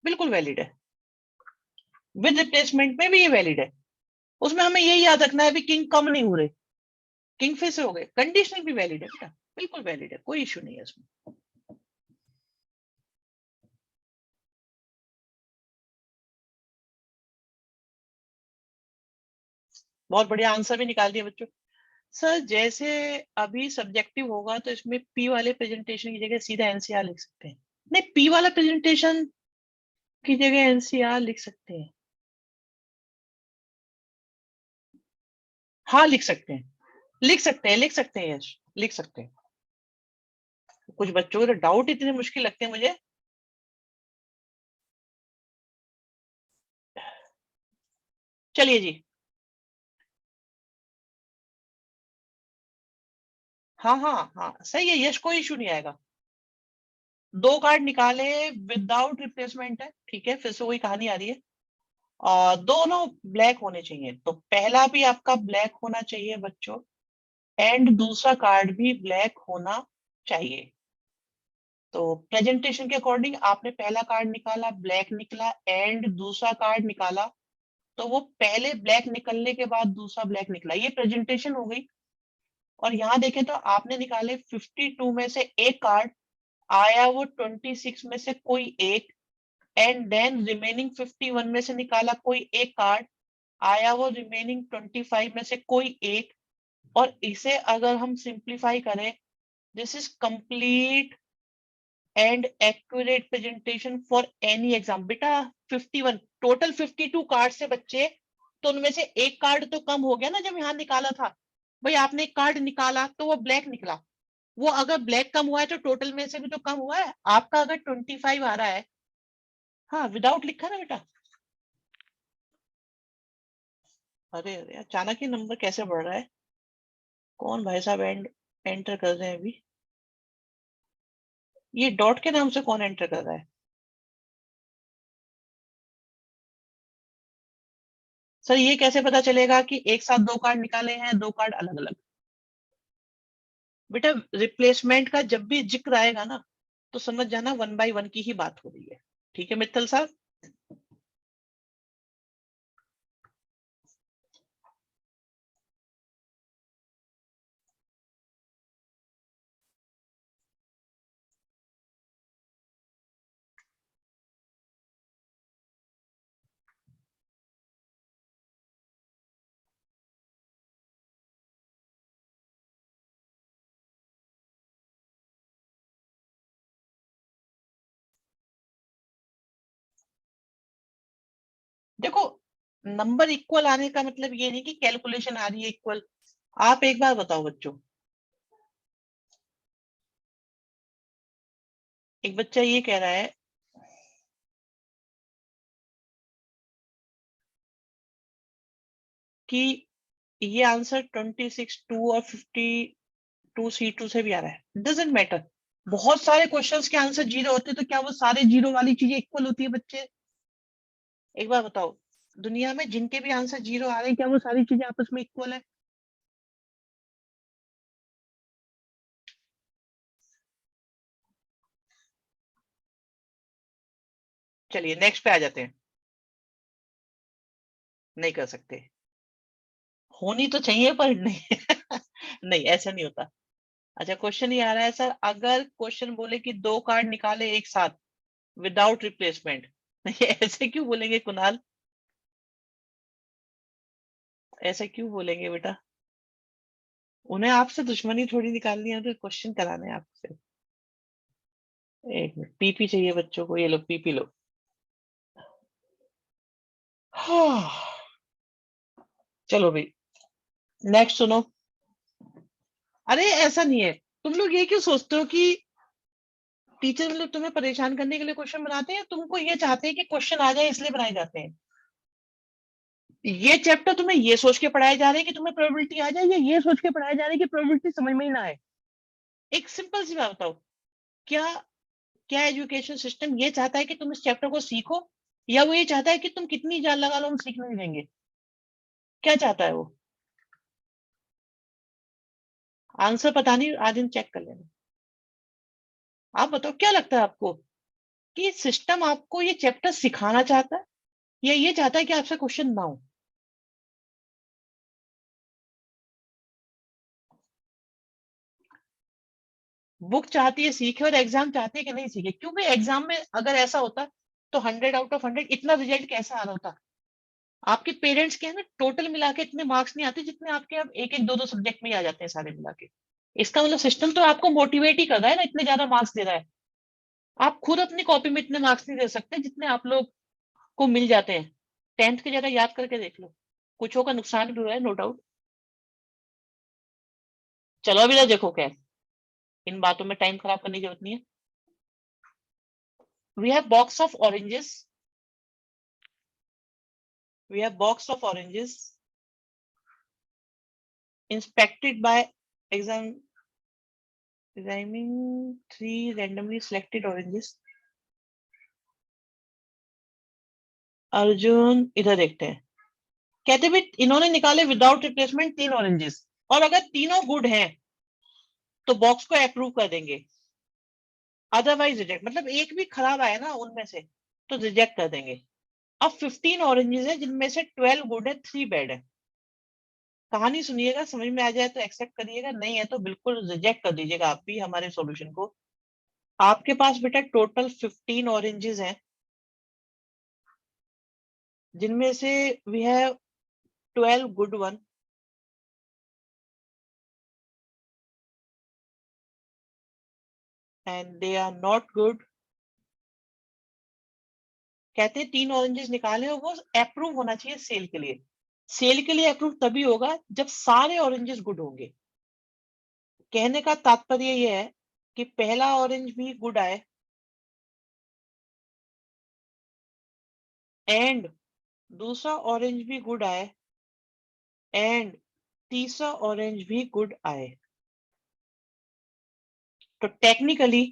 बिल्कुल वैलिड है। विद रिप्लेसमेंट में भी ये वैलिड है। उसमें हमें यही याद रखना है भी किंग कम नहीं हो रहे, किंग फिर से हो गए, कंडीशनल भी वैलिड है बेटा, बिल्कुल वैलिड है, कोई इशू नहीं है इसमें। बहुत बढ़िया आंसर भी निकाल दिया बच्चों। सर जैसे अभी सब्जेक्टिव होगा तो इसमें पी वाले प्रेजेंटेशन की जगह सीधा एनसीआर लिख सकते हैं। नहीं, पी वाला प्रेजेंटेशन की जगह एनसीआर लिख सकते हैं। हाँ लिख सकते हैं, लिख सकते हैं, लिख सकते हैं, यश लिख सकते हैं। कुछ बच्चों के तो डाउट इतने मुश्किल लगते हैं मुझे। चलिए जी। हाँ हाँ हाँ सही है यश, कोई इशू नहीं आएगा। 2 कार्ड निकाले विदाउट रिप्लेसमेंट है, ठीक है, फिर से वही कहानी आ रही है। और दोनों ब्लैक होने चाहिए, तो पहला भी आपका ब्लैक होना चाहिए बच्चों, एंड दूसरा कार्ड भी ब्लैक होना चाहिए। तो प्रेजेंटेशन के अकॉर्डिंग आपने पहला कार्ड निकाला, ब्लैक निकला, एंड दूसरा कार्ड निकाला, तो वो पहले ब्लैक निकलने के बाद दूसरा ब्लैक निकला, ये प्रेजेंटेशन हो गई। और यहाँ देखें तो आपने निकाले 52 में से एक कार्ड, आया वो 26 में से कोई एक, एंड देन रिमेनिंग 51 में से निकाला कोई एक कार्ड, आया वो रिमेनिंग 25 में से कोई एक। और इसे अगर हम सिंप्लीफाई करें, this is complete and accurate presentation for any exam. बेटा 51 टोटल 52 कार्ड से बच्चे, तो उनमें से एक कार्ड तो कम हो गया ना जब यहाँ निकाला था। भाई आपने एक कार्ड निकाला तो वो ब्लैक निकला, वो अगर ब्लैक कम हुआ है तो टोटल में से भी तो कम हुआ है। आपका अगर 25 आ रहा है, हाँ विदाउट लिखा ना बेटा। अरे अरे अचानक ही नंबर कैसे बढ़ रहा है, कौन भाई साहब एंटर कर रहे हैं अभी? ये डॉट के नाम से कौन एंटर कर रहा है? सर ये कैसे पता चलेगा कि एक साथ 2 कार्ड निकाले हैं, 2 कार्ड अलग अलग? बेटा रिप्लेसमेंट का जब भी जिक्र आएगा ना तो समझ जाना 1 बाय 1 की ही बात हो रही है, ठीक है मित्तल साहब। देखो नंबर इक्वल आने का मतलब ये नहीं कि कैलकुलेशन आ रही है इक्वल। आप एक बार बताओ बच्चों, एक बच्चा ये कह रहा है कि ये आंसर 26 2 और 52 C2 से भी आ रहा है, डजेंट मैटर। बहुत सारे क्वेश्चंस के आंसर जीरो होते हैं, तो क्या वो सारे जीरो वाली चीजें इक्वल होती है बच्चे? एक बार बताओ, दुनिया में जिनके भी आंसर जीरो आ रहे हैं क्या वो सारी चीजें आपस में इक्वल है? चलिए नेक्स्ट पे आ जाते हैं। नहीं कर सकते, होनी तो चाहिए पर नहीं नहीं ऐसा नहीं होता। अच्छा क्वेश्चन ये आ रहा है सर, अगर क्वेश्चन बोले कि 2 कार्ड निकाले एक साथ विदाउट रिप्लेसमेंट, नहीं ऐसे क्यों बोलेंगे कुणाल? ऐसे क्यों बोलेंगे बेटा? उन्हें आपसे दुश्मनी थोड़ी निकालनी है, तो क्वेश्चन कराने हैं आपसे। एक मिनट, पीपी चाहिए बच्चों को, ये लो पीपी लो। हाँ, चलो भाई नेक्स्ट सुनो। अरे ऐसा नहीं है, तुम लोग ये क्यों सोचते हो कि टीचर मतलब तुम्हें परेशान करने के लिए क्वेश्चन बनाते हैं? तुमको ये चाहते हैं कि क्वेश्चन आ जाए इसलिए बनाए जाते हैं। ये चैप्टर तुम्हें ये सोच के पढ़ाए जा रहे हैं कि तुम्हें प्रोबेबिलिटी आ जाए, या ये सोच के पढ़ाए जा रहे हैं कि प्रोबेबिलिटी समझ में ही ना आए? एक सिंपल सी बात बताओ, क्या क्या एजुकेशन सिस्टम ये चाहता है कि तुम इस चैप्टर को सीखो, या वो ये चाहता है कि तुम कितनी जान लगा लो हम सीखने नहीं देंगे? क्या चाहता है वो? आंसर पता नहीं, आज दिन चेक कर लेना। आप बताओ क्या लगता है आपको, कि सिस्टम आपको ये चैप्टर सिखाना चाहता है, या ये चाहता है कि आपसे क्वेश्चन ना हो? बुक चाहती है सीखे और एग्जाम चाहती है कि नहीं सीखे, क्योंकि एग्जाम में अगर ऐसा होता तो 100 आउट ऑफ 100 इतना रिजल्ट कैसे आ रहा होता? आपके पेरेंट्स के है ना, टोटल मिला के इतने मार्क्स नहीं आते जितने आपके अब एक एक दो दो सब्जेक्ट में ही आ जाते हैं सारे मिला के। इसका मतलब सिस्टम तो आपको मोटिवेट ही कर रहा है ना, इतने ज्यादा मार्क्स दे रहा है। आप खुद अपनी कॉपी में इतने मार्क्स नहीं दे सकते जितने आप लोग को मिल जाते हैं। 10th के जरा याद करके देख लो, कुछ का नुकसान भी हुआ है नो डाउट। चलो अभी ना देखो क्या है। इन बातों में टाइम खराब करने की जरूरत नहीं है। We have box of oranges, we have box of oranges inspected by examining 3 randomly selected oranges। Arjun इधर देखते हैं, कहते भी इन्होंने निकाले विदाउट रिप्लेसमेंट 3 ऑरेंजेस, और अगर तीनों गुड हैं तो बॉक्स को अप्रूव कर देंगे, अदरवाइज रिजेक्ट। मतलब एक भी खराब आया ना उनमें से तो रिजेक्ट कर देंगे। अब 15 ऑरेंजेस है जिनमें से 12 गुड है 3 बैड है। कहानी सुनिएगा, समझ में आ जाए तो एक्सेप्ट करिएगा, नहीं है तो बिल्कुल रिजेक्ट कर दीजिएगा आप भी हमारे सॉल्यूशन को। आपके पास बेटा टोटल 15 ऑरेंजेस हैं, जिनमें से we have 12 good one and they are not good. कहते हैं 3 ऑरेंजेस निकाले और वो अप्रूव होना चाहिए सेल के लिए। सेल के लिए अप्रूव तभी होगा जब सारे ऑरेंजेस गुड होंगे। कहने का तात्पर्य ये है कि पहला ऑरेंज भी गुड आए एंड दूसरा ऑरेंज भी गुड आए एंड तीसरा ऑरेंज भी गुड आए, तो टेक्निकली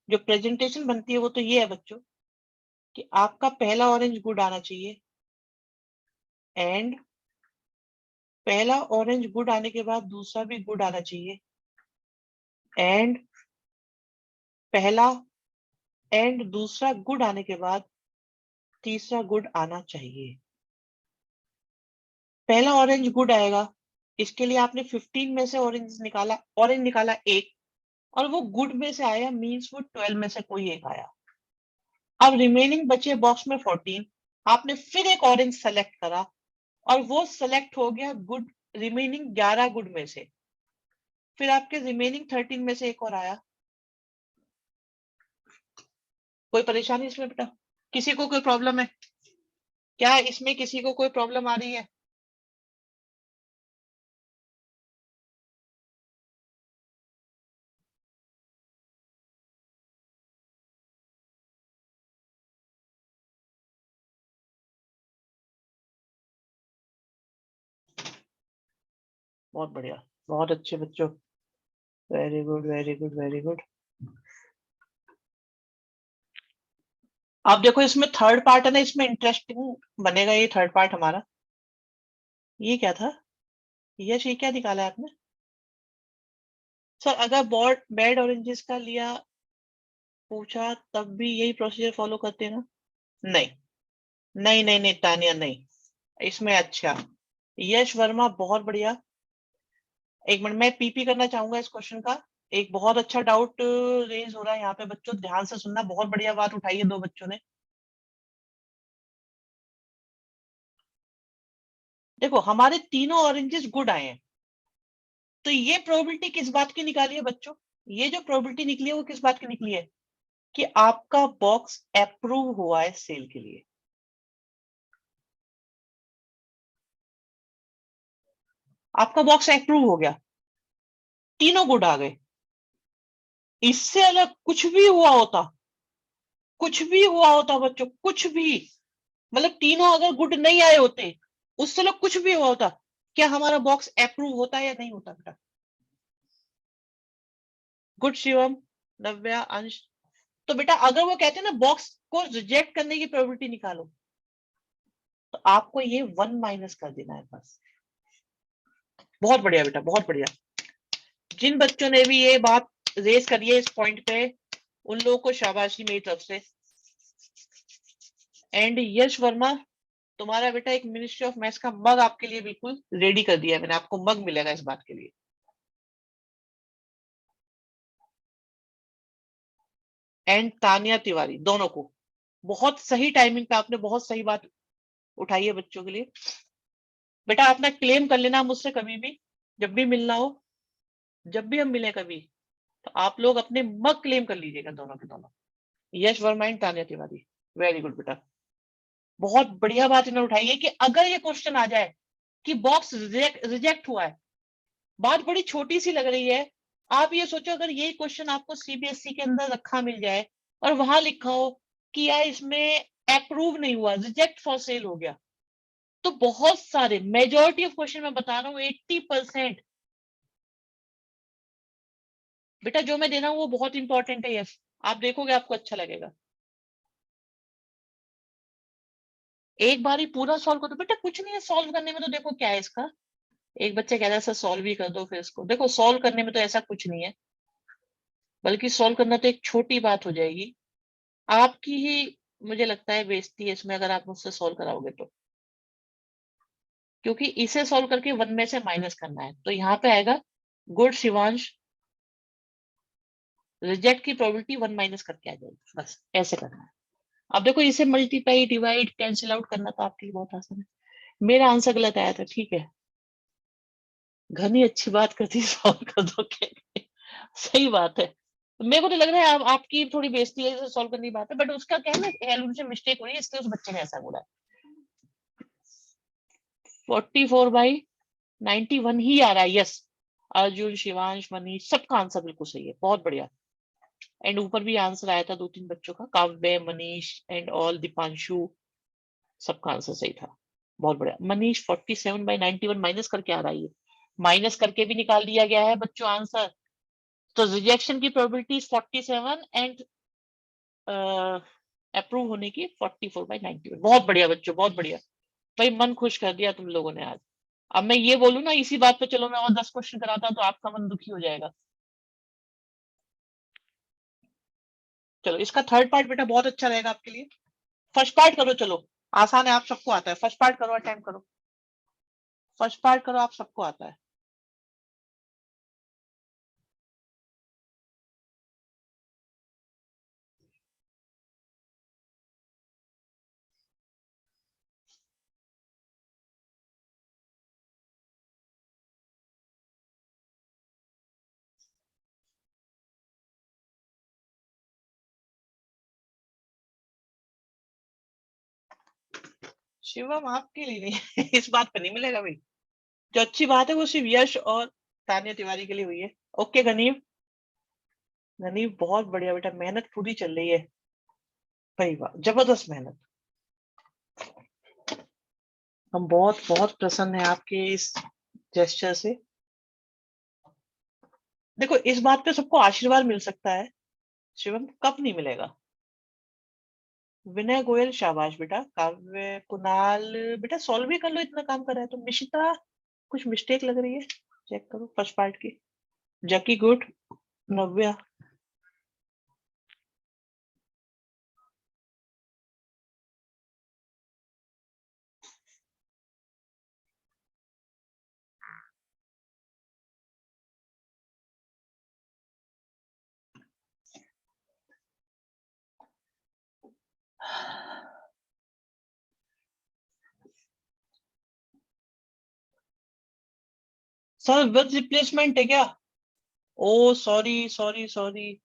जो प्रेजेंटेशन बनती है वो तो ये है बच्चों, कि आपका पहला ऑरेंज गुड आना चाहिए एंड पहला ऑरेंज गुड आने के बाद दूसरा भी गुड आना चाहिए एंड पहला एंड दूसरा गुड आने के बाद तीसरा गुड आना चाहिए। पहला ऑरेंज गुड आएगा, इसके लिए आपने 15 में से ऑरेंज निकाला एक, और वो गुड में से आया, मींस वो 12 में से कोई एक आया। अब रिमेनिंग बचे बॉक्स में 14, आपने फिर एक ऑरेंज सेलेक्ट करा और वो सेलेक्ट हो गया गुड, रिमेनिंग 11 गुड में से। फिर आपके रिमेनिंग 13 में से एक और आया। कोई परेशानी इसमें बेटा? किसी को कोई प्रॉब्लम है क्या इसमें? किसी को कोई प्रॉब्लम आ रही है? बहुत बढ़िया, बहुत अच्छे बच्चों, very good very good very good. आप देखो इसमें थर्ड पार्ट है ना, इसमें इंटरेस्टिंग बनेगा ये थर्ड पार्ट हमारा। ये क्या था? यश ये क्या निकाला है आपने? सर अगर बॉड बैड ऑरेंजेस का लिया पूछा तब भी यही प्रोसीजर फॉलो करते हैं ना? नहीं नहीं नहीं नहीं तानिया नहीं, इसमें अच्छा। यश वर्मा बहुत बढ़िया। एक मिनट मैं पीपी करना चाहूंगा इस क्वेश्चन का। एक बहुत अच्छा डाउट रेज हो रहा है यहाँ पे, बच्चों ध्यान से सुनना, बहुत बढ़िया बात उठाई है दो बच्चों ने। देखो हमारे तीनों ऑरेंजेस गुड आए हैं, तो ये प्रोबेबिलिटी किस बात की निकाली है बच्चों? ये जो प्रोबेबिलिटी निकली है वो किस बात की निकली है? कि आपका बॉक्स अप्रूव हुआ है सेल के लिए। आपका बॉक्स अप्रूव हो गया, तीनों गुड आ गए। इससे अलग कुछ भी हुआ होता, कुछ भी हुआ होता बच्चों, कुछ भी, मतलब तीनों अगर गुड नहीं आए होते, उससे अलग कुछ भी हुआ होता, क्या हमारा बॉक्स अप्रूव होता या नहीं होता बेटा? गुड शिवम, नव्या, अंश। तो बेटा अगर वो कहते हैं ना बॉक्स को रिजेक्ट करने की प्रोबेबिलिटी निकालो, तो आपको ये 1 माइनस कर देना है बस। बहुत बढ़िया बेटा, बहुत बढ़िया। जिन बच्चों ने भी ये बात रेस करी है इस पॉइंट पे, उन लोगों को शाबाशी मेरी तरफ से। एंड यश वर्मा, तुम्हारा बेटा एक मिनिस्ट्री ऑफ मैथ्स का मग आपके लिए बिल्कुल रेडी कर दिया है मैंने, आपको मग मिलेगा इस बात के लिए। एंड तानिया तिवारी, दोनों को बहुत सही टाइमिंग पे आपने बहुत सही बात उठाई है बच्चों के लिए। बेटा अपना क्लेम कर लेना मुझसे कभी भी, जब भी मिलना हो, जब भी हम मिले कभी, तो आप लोग अपने मग क्लेम कर लीजिएगा दोनों के दोनों। Yash Verma and Tania Tiwari, very good बेटा। बहुत बढ़िया बात इन्होंने उठाई है कि अगर ये क्वेश्चन आ जाए कि बॉक्स रिजेक्ट हुआ है, बात बड़ी छोटी सी लग रही है। आप ये सोचो अगर ये क्वेश्चन आपको सीबीएसई के अंदर रखा मिल जाए और वहां लिखा हो कि यार इसमें अप्रूव नहीं हुआ, रिजेक्ट फॉर सेल हो गया, तो बहुत सारे, मेजोरिटी ऑफ क्वेश्चन मैं बता रहा हूँ 80% बेटा जो मैं दे रहा हूँ वो बहुत इंपॉर्टेंट है। यस, आप देखोगे आपको अच्छा लगेगा। एक बार ही पूरा सॉल्व कर दो बेटा, कुछ नहीं है सॉल्व करने में, तो देखो क्या है इसका। एक बच्चे कहता है सर सॉल्व ही कर दो, फिर इसको देखो सॉल्व करने में तो ऐसा कुछ नहीं है, बल्कि सॉल्व करना तो एक छोटी बात हो जाएगी। आपकी ही मुझे लगता है बेइज्जती है इसमें अगर आप मुझसे सॉल्व कराओगे तो, क्योंकि इसे सॉल्व करके 1 में से माइनस करना है, तो यहाँ पे आएगा गुड शिवांश, रिजेक्ट की प्रोबेबिलिटी 1 माइनस करके आ जाएगी, बस ऐसे करना है। अब देखो इसे मल्टीप्लाई डिवाइड कैंसिल आउट करना तो आपके लिए बहुत आसान है। मेरा आंसर गलत आया था, ठीक है, घनी अच्छी बात करती सॉल्व कर दो के। सही बात है। मेरे को तो लग रहा है आपकी थोड़ी बेइज्जती है सॉल्व करने की बात है, बट उसका क्या है ना, एलुन से मिस्टेक हो रही है इसलिए उस बच्चे ने ऐसा बोला। 44/91 ही आ रहा है, यस। अर्जुन, शिवांश, मनीष, सबका आंसर बिल्कुल सही है, बहुत बढ़िया। एंड ऊपर भी आंसर आया था 2-3 बच्चों का, काव्य, मनीष एंड ऑल, दीपांशु, सबका आंसर सही था, बहुत बढ़िया। मनीष 47/91 माइनस करके आ रही है, माइनस करके भी निकाल दिया गया है बच्चों आंसर। तो रिजेक्शन की प्रोबेबिलिटी 47 एंड अप्रूव होने की 44/91। बहुत बढ़िया बच्चों, बहुत बढ़िया। भाई मन खुश कर दिया तुम लोगों ने आज। अब मैं ये बोलूं ना इसी बात पे, चलो मैं और 10 क्वेश्चन कराता तो आपका मन दुखी हो जाएगा। चलो इसका थर्ड पार्ट बेटा बहुत अच्छा रहेगा आपके लिए। फर्स्ट पार्ट करो, चलो आसान है, आप सबको आता है। फर्स्ट पार्ट करो, अटेम्प्ट करो, फर्स्ट पार्ट करो, आप सबको आता है। शिवम आपके लिए नहीं इस बात पे नहीं मिलेगा भाई। जो अच्छी बात है वो सिर्फ यश और तानिया तिवारी के लिए हुई है। ओके गनीव, गनीव बहुत बढ़िया बेटा, मेहनत पूरी चल रही है भाई, वाह जबरदस्त मेहनत। हम बहुत बहुत प्रसन्न हैं आपके इस जेस्चर से। देखो इस बात पे सबको आशीर्वाद मिल सकता है, शिवम कब नहीं मिलेगा। विनय गोयल शाबाश बेटा, काव्य, कुणाल, बेटा सॉल्व भी कर लो, इतना काम कर रहा है तो। निशिता कुछ मिस्टेक लग रही है, चेक करो फर्स्ट पार्ट की। जकी good, Navya, sir with replacement है क्या? Oh sorry sorry sorry,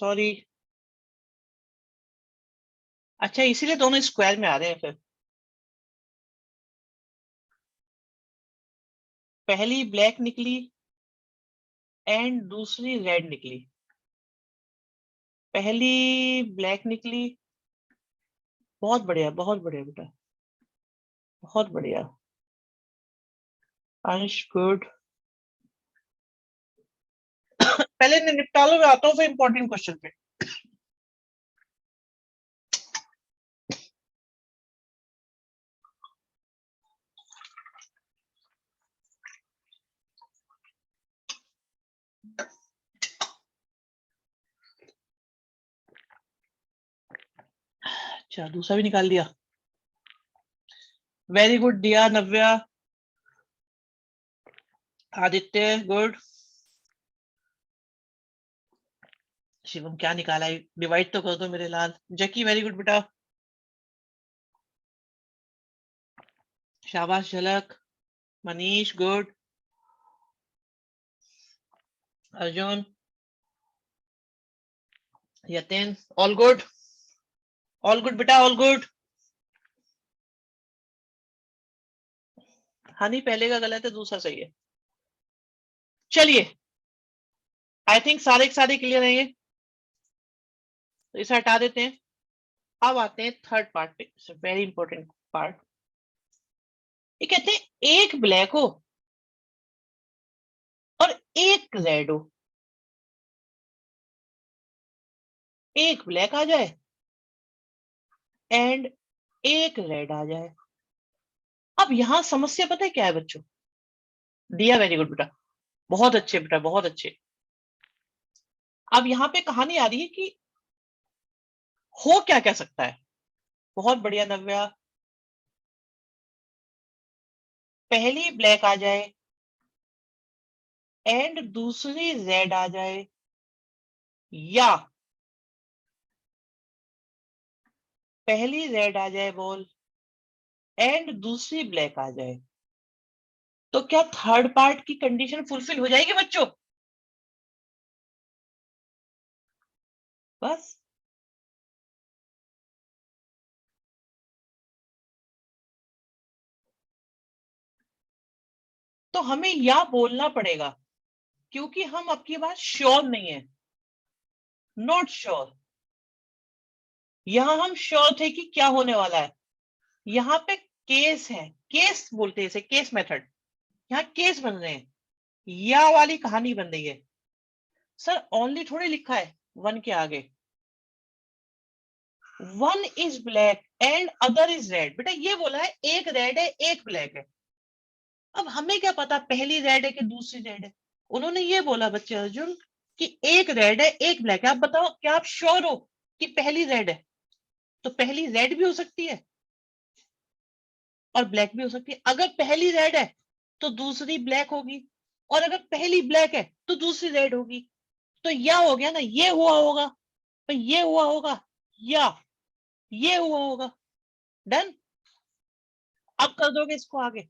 sorry. अच्छा, इसीलिए दोनों स्क्वायर में आ रहे हैं फिर। पहली ब्लैक निकली एंड दूसरी रेड निकली। पहली ब्लैक निकली। बहुत बढ़िया बेटा, बहुत बढ़िया। अंश गुड। पहले निपटा लो, मैं आता हूँ फिर इंपॉर्टेंट क्वेश्चन पे। अच्छा, दूसरा भी निकाल दिया। वेरी गुड दिया। नव्या, आदित्य गुड। शिवम क्या निकाला है, डिवाइड तो कर दो मेरे लाल। जैकी वेरी गुड बेटा। शाबाश झलक। Manish good. Arjun, Yatin all good. All good बेटा, ऑल गुड। हनी पहले का गलत है, दूसरा सही है। चलिए, आई थिंक सारे के सारे क्लियर है ये, तो इसे हटा देते हैं। अब आते हैं थर्ड पार्ट पे, वेरी इंपॉर्टेंट पार्ट। ये कहते हैं एक ब्लैक हो और एक रेड हो। एक ब्लैक आ जाए एंड एक रेड आ जाए। अब यहां समस्या पता है क्या है बच्चों? दिया वेरी गुड बेटा, बहुत अच्छे बेटा, बहुत अच्छे। अब यहाँ पे कहानी आ रही है कि हो क्या क्या सकता है। बहुत बढ़िया नव्या। पहली ब्लैक आ जाए एंड दूसरी रेड आ जाए, या पहली रेड आ जाए बोल एंड दूसरी ब्लैक आ जाए। तो क्या थर्ड पार्ट की कंडीशन फुलफिल हो जाएगी बच्चों? बस। तो हमें यह बोलना पड़ेगा, क्योंकि हम आपकी बात श्योर नहीं है, नॉट श्योर। यहां हम श्योर थे कि क्या होने वाला है। यहाँ पे केस है, केस बोलते हैं इसे, केस मेथड। यहाँ केस बन रहे हैं, या वाली कहानी बन रही है। सर ओनली थोड़ी लिखा है वन के आगे, one is black and other is red. बेटा ये बोला है एक रेड है एक ब्लैक है। अब हमें क्या पता पहली रेड है कि दूसरी रेड है? उन्होंने ये बोला बच्चे अर्जुन कि एक रेड है एक ब्लैक है। आप बताओ, क्या आप श्योर हो कि पहली रेड है? तो पहली रेड भी हो सकती है और ब्लैक भी हो सकती है। अगर पहली रेड है तो दूसरी ब्लैक होगी, और अगर पहली ब्लैक है तो दूसरी रेड होगी। तो या हो गया ना, ये हुआ होगा, तो ये हुआ होगा, या ये हुआ होगा। डन। अब कर दोगे इसको आगे,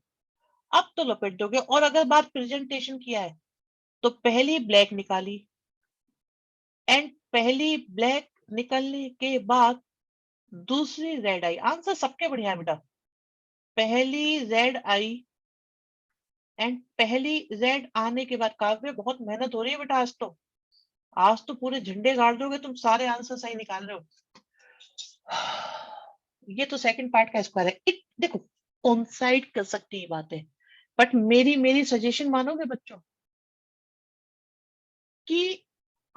अब तो लपेट दोगे। और अगर बात प्रेजेंटेशन किया है तो पहली ब्लैक निकाली एंड पहली ब्लैक निकलने के बाद दूसरी रेड आई। आंसर सबके बढ़िया है बेटा। पहली रेड आई एंड पहली रेड आने के बाद काव्य बहुत मेहनत हो रही है बेटा आज तो। आज तो पूरे झंडे गाड़ दोगे तुम, सारे आंसर सही निकाल रहे हो। ये तो सेकंड पार्ट का स्क्वायर है। देखो कॉन्साइड कर सकती है बातें, बट मेरी मेरी सजेशन मानोगे बच्चों कि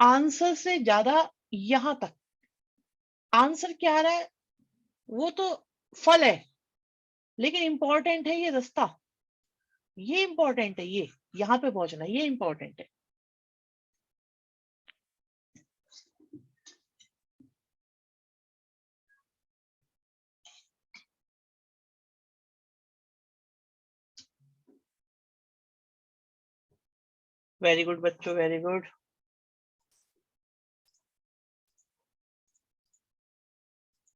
आंसर से ज्यादा यहां तक आंसर क्या आ रहा है वो तो फल है, लेकिन इंपॉर्टेंट है ये रास्ता। ये इंपॉर्टेंट है, ये यहां पे पहुंचना ये इंपॉर्टेंट है। वेरी गुड बच्चों, वेरी गुड।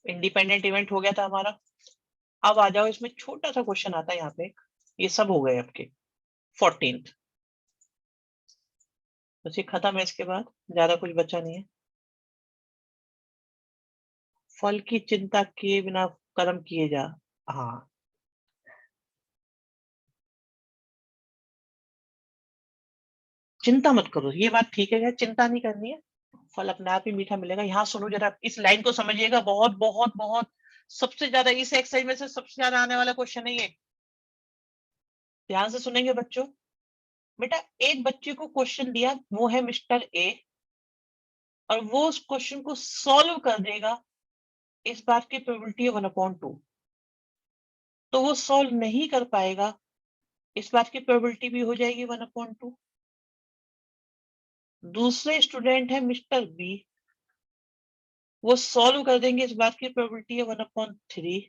इंडिपेंडेंट इवेंट हो गया था हमारा। अब आ जाओ, इसमें छोटा सा क्वेश्चन आता है यहाँ पे। ये सब हो गए आपके 14th, बस ये खत्म है। इसके बाद ज्यादा कुछ बचा नहीं है। फल की चिंता किए बिना कर्म किए जा। हाँ, चिंता मत करो, ये बात ठीक है, चिंता नहीं करनी है, फल अपने आप ही मीठा मिलेगा। यहाँ सुनो जरा, इस लाइन को समझिएगा, बहुत बहुत बहुत सबसे ज्यादा इस एक्सरसाइज में से सबसे ज्यादा आने वाला क्वेश्चन है ये। ध्यान से सुनेंगे बच्चों। बेटा, एक बच्चे को क्वेश्चन दिया, वो है मिस्टर ए, और वो उस क्वेश्चन को सॉल्व कर देगा, इस बात की प्रोबेबिलिटी है 1/2। तो वो सॉल्व नहीं कर पाएगा, इस बात की प्रोबेबिलिटी भी हो जाएगी 1/2। दूसरे स्टूडेंट है मिस्टर बी, वो सॉल्व कर देंगे, इस बात की प्रोबेबिलिटी है 1/3।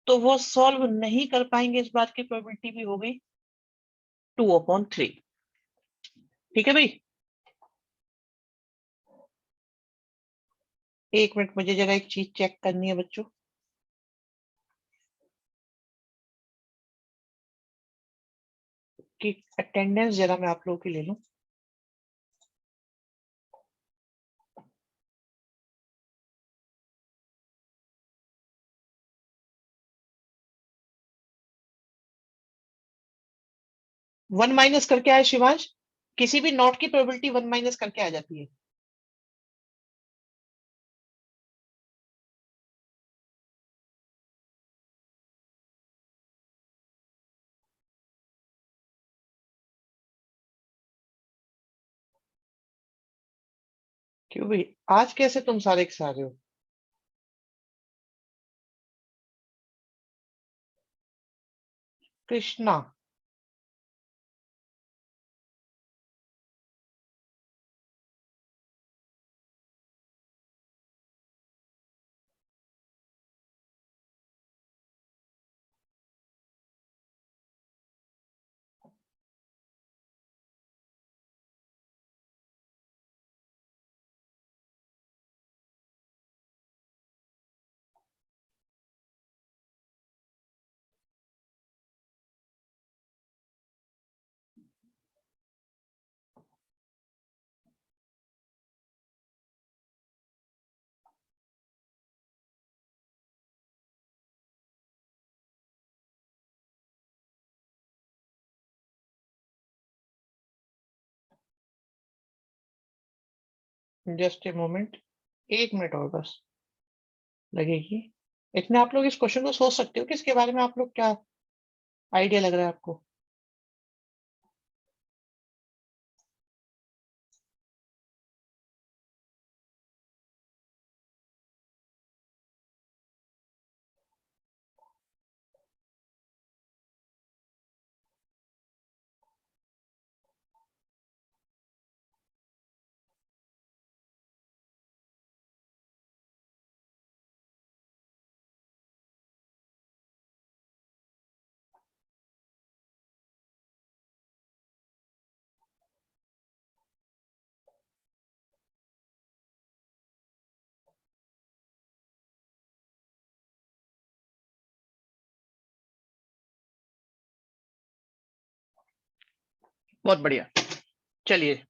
तो वो सॉल्व नहीं कर पाएंगे, इस बात की प्रोबेबिलिटी भी हो गई 2/3। ठीक है भाई, एक मिनट, मुझे जरा एक चीज चेक करनी है बच्चों, कि अटेंडेंस जरा मैं आप लोगों की ले लूं। वन माइनस करके आए शिवांश, किसी भी नॉट की प्रोबेबिलिटी वन माइनस करके आ जाती है। क्यों भाई, आज कैसे तुम सारे के सारे हो? कृष्णा, जस्ट ए मोमेंट, एक मिनट और बस लगेगी। इतने आप लोग इस क्वेश्चन को सोच सकते हो कि इसके बारे में आप लोग क्या आइडिया लग रहा है आपको? बहुत बढ़िया, चलिए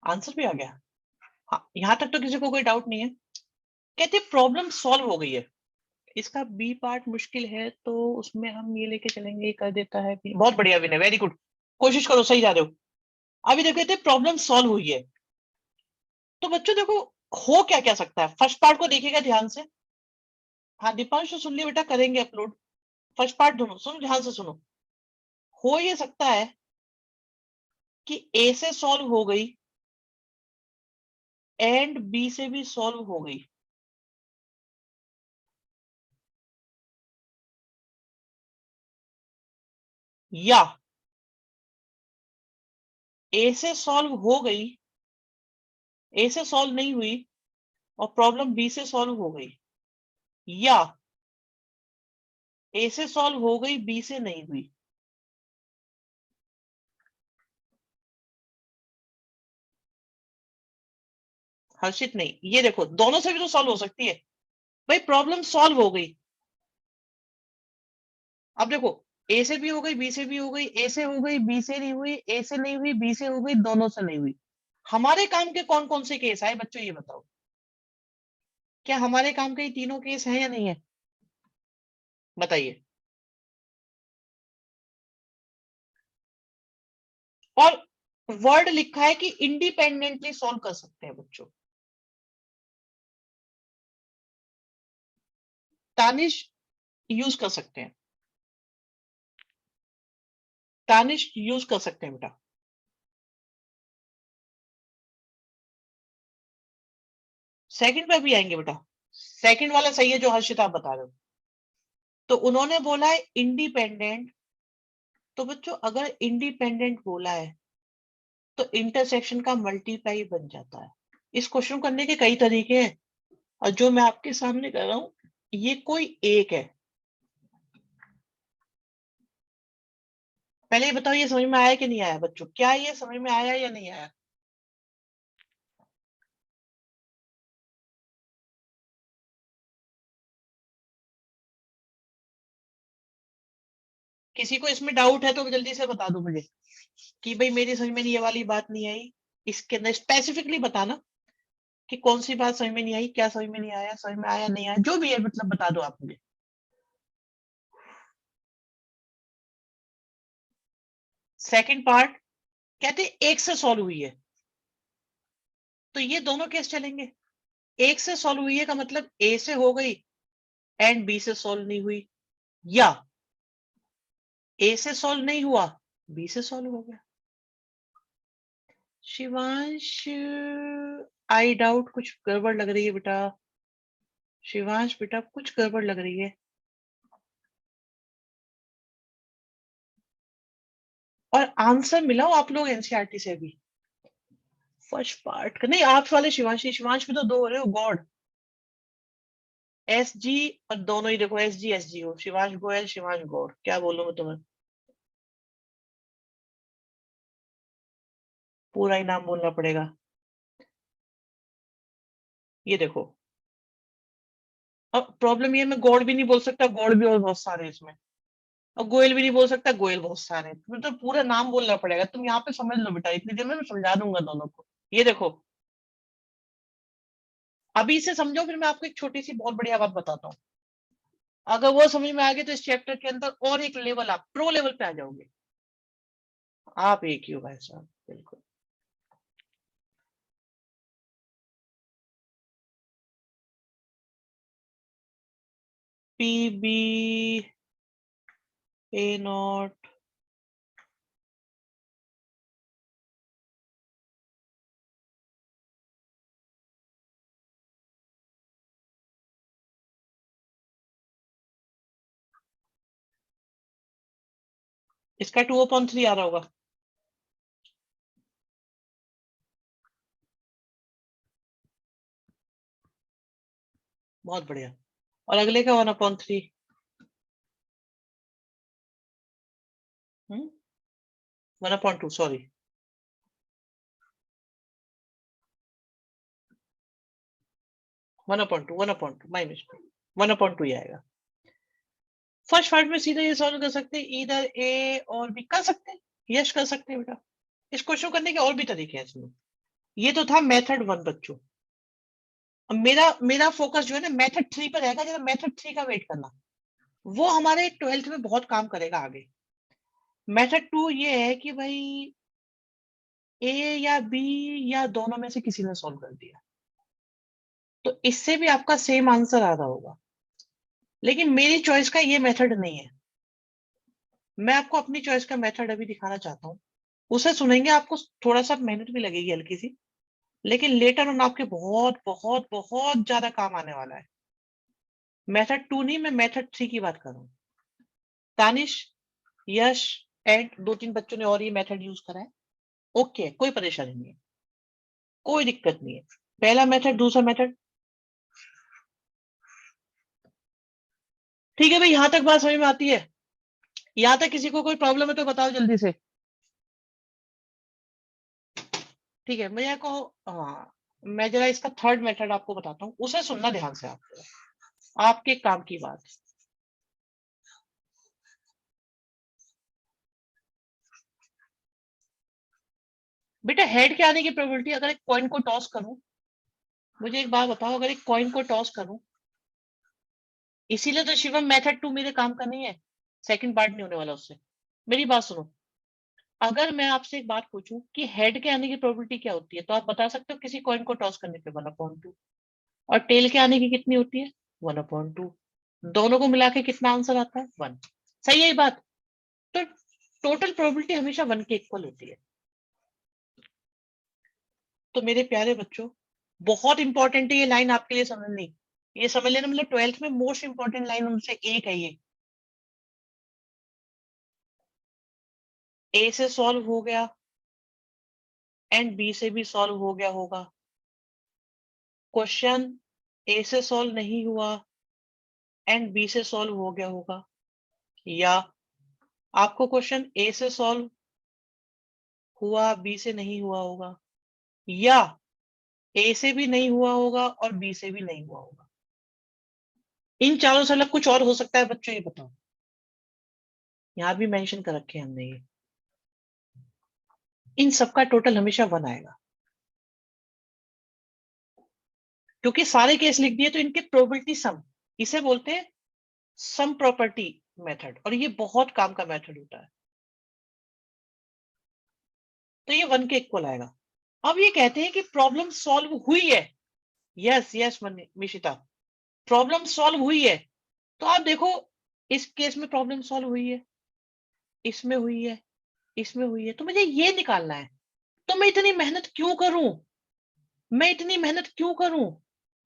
आंसर भी आ गया। हाँ, यहाँ तक तो किसी को कोई डाउट नहीं है। कहते प्रॉब्लम सॉल्व हो गई है, इसका बी पार्ट मुश्किल है, तो उसमें हम ये लेके चलेंगे, ये कर देता है भी। बहुत बढ़िया विनय, वेरी गुड, कोशिश करो, सही जा रहे हो। अभी देखो, कहते प्रॉब्लम सॉल्व हुई है, तो बच्चों देखो हो क्या क्या सकता है, फर्स्ट पार्ट को देखिएगा ध्यान से। हाँ दीपांश तो सुन लिया बेटा, करेंगे अपलोड। फर्स्ट पार्ट दोनों सुनो, ध्यान से सुनो। हो ये सकता है कि ए से सॉल्व हो गई एंड बी से भी सॉल्व हो गई, या ए से सॉल्व हो गई, ए से सॉल्व नहीं हुई और प्रॉब्लम बी से सॉल्व हो गई, या ए से सॉल्व हो गई बी से नहीं हुई। हर्षित नहीं, ये देखो दोनों से भी तो सॉल्व हो सकती है भाई, प्रॉब्लम सॉल्व हो गई। अब देखो, ए से भी हो गई, बी से भी हो गई, ए से हो गई, बी से नहीं हुई, ए से नहीं हुई, बी से हो गई, दोनों से नहीं हुई। हमारे काम के कौन कौन से केस आए बच्चों, ये बताओ। क्या हमारे काम के ये तीनों केस हैं या नहीं है? बताइए। और वर्ड लिखा है कि इंडिपेंडेंटली सॉल्व कर सकते हैं बच्चों। तानिश यूज कर सकते हैं, तानिश यूज कर सकते हैं बेटा। सेकंड पे भी आएंगे बेटा, सेकंड वाला सही है जो हर्षिता आप बता रहे हो। तो उन्होंने बोला है इंडिपेंडेंट, तो बच्चों अगर इंडिपेंडेंट बोला है तो इंटरसेक्शन का मल्टीप्लाई बन जाता है। इस क्वेश्चन करने के कई तरीके हैं, और जो मैं आपके सामने कर रहा हूं ये कोई एक है। पहले ये बताओ ये समझ में आया कि नहीं आया बच्चों, क्या ये समझ में आया या नहीं आया? किसी को इसमें डाउट है तो जल्दी से बता दो मुझे कि भाई मेरी समझ में ये वाली बात नहीं आई। इसके अंदर स्पेसिफिकली बताना कि कौन सी बात समझ में नहीं आई, क्या समझ में नहीं आया, समझ में आया नहीं आया, जो भी है मतलब बता दो आप मुझे। सेकंड पार्ट कहते एक से सॉल्व हुई है, तो ये दोनों केस चलेंगे। एक से सॉल्व हुई है का मतलब ए से हो गई एंड बी से सॉल्व नहीं हुई, या ए से सॉल्व नहीं हुआ बी से सॉल्व हो गया। शिवांश, आई डाउट कुछ गड़बड़ लग रही है बेटा। शिवांश बेटा कुछ गड़बड़ लग रही है। और आंसर मिला हो आप लोग एनसीईआरटी से भी? फर्स्ट पार्ट का नहीं, आप वाले शिवांशी, शिवांश में तो दो हो रहे हो गॉड। एस जी, और दोनों ही देखो एस जी हो, शिवांश गोयल शिवांश गौड़, क्या बोलूं मैं तुम्हें, पूरा ही नाम बोलना पड़ेगा। ये देखो, अब प्रॉब्लम ये मैं गॉड भी नहीं बोल सकता, गॉड भी और बहुत सारे हैं इसमें, और गोयल भी नहीं बोल सकता, गोयल बहुत सारे हैं, तुम्हें तो पूरा नाम बोलना पड़ेगा। तुम यहाँ पे समझ लो बेटा, इतनी देर में मैं समझा दूंगा दोनों को। ये देखो, अभी इसे समझो, फिर मैं आपको एक छोटी सी बहुत बढ़िया बात बताता हूँ। अगर वो समझ में आ गई तो इस चैप्टर के अंदर और एक लेवल, आप प्रो लेवल पे आ जाओगे। आप एक ही हो भाई साहब, बिल्कुल। पी बी ए नॉट, इसका 2/3 आ रहा होगा। बहुत बढ़िया। और अगले का 1/3। 1/2, सॉरी। 1/2, 1/2 माई मिस्टेक, 1/2 ही आएगा। फर्स्ट पार्ट में सीधा ये सॉल्व कर सकते हैं, इधर ए और बी कर सकते हैं, यस कर सकते हैं बेटा। इस क्वेश्चन करने के और भी तरीके हैं इसमें। ये तो था मेथड 1 बच्चों। अब मेरा मेरा फोकस जो है ना मेथड 3 पर रहेगा, जरा मेथड 3 का वेट करना। वो हमारे 12th में बहुत काम करेगा आगे। मेथड 2 ये है कि भाई ए या बी या दोनों में से किसी ने सॉल्व कर दिया, तो इससे भी आपका सेम आंसर आ रहा होगा। लेकिन मेरी चॉइस का ये मेथड नहीं है, मैं आपको अपनी चॉइस का मेथड अभी दिखाना चाहता हूँ। उसे सुनेंगे आपको थोड़ा सा मेहनत भी लगेगी हल्की सी, लेकिन लेटर ऑन आपके बहुत बहुत बहुत ज्यादा काम आने वाला है। मेथड 2 नहीं, मैं मेथड 3 की बात कर रहा हूँ। तानिश, यश एंड 2-3 बच्चों ने और ये मेथड यूज करा है। ओके, कोई परेशानी नहीं है, कोई दिक्कत नहीं है। पहला मेथड, दूसरा मेथड, ठीक है भाई, यहां तक बात समझ में आती है? यहां तक किसी को कोई प्रॉब्लम है तो बताओ जल्दी से। ठीक है, मैं को, हाँ, मैं जरा इसका थर्ड मेथड आपको बताता हूँ, उसे सुनना ध्यान से। आपके काम की बात। बेटा हेड के आने की प्रोबेबिलिटी, अगर एक कॉइन को टॉस करूं, मुझे एक बात बताओ, अगर एक कॉइन को टॉस करूं, इसीलिए तो शिवम मेथड 2 मेरे काम का नहीं है, सेकंड पार्ट नहीं होने वाला उससे। मेरी बात सुनो, अगर मैं आपसे एक बात पूछूं कि हेड के आने की प्रोबेबिलिटी क्या होती है, तो आप बता सकते हो किसी कॉइन को टॉस करने पे 1/2, और टेल के आने की कितनी होती है 1/2। दोनों को मिला के कितना आंसर आता है 1। सही है ये बात? तो टोटल प्रोबेबिलिटी हमेशा 1 के इक्वल होती है। तो मेरे प्यारे बच्चों, बहुत इंपॉर्टेंट है ये लाइन आपके लिए समझनी। ये समझ लेना, मतलब 12th में मोस्ट इंपॉर्टेंट लाइन उनसे एक है ये। ए से सॉल्व हो गया एंड बी से भी सॉल्व हो गया होगा। क्वेश्चन ए से सॉल्व नहीं हुआ एंड बी से सॉल्व हो गया होगा, या आपको क्वेश्चन ए से सॉल्व हुआ बी से नहीं हुआ होगा, या ए से भी नहीं हुआ होगा और बी से भी नहीं हुआ होगा। इन चारों से अलग कुछ और हो सकता है बच्चों, ये बताओ। यहां भी मेंशन कर रखे हैं हमने ये। इन सबका टोटल हमेशा 1 आएगा, क्योंकि सारे केस लिख दिए तो इनके प्रोबेबिलिटी सम, इसे बोलते हैं सम प्रॉपर्टी मेथड, और ये बहुत काम का मेथड होता है। तो ये 1 के इक्वल आएगा। अब ये कहते हैं कि प्रॉब्लम सॉल्व हुई है। Yes yes Mishita, problem solve हुई है। तो आप देखो, इस केस में प्रॉब्लम सॉल्व हुई है, इसमें हुई है, इसमें हुई है, तो मुझे ये निकालना है। तो मैं इतनी मेहनत क्यों करूं? मैं इतनी मेहनत क्यों करूं?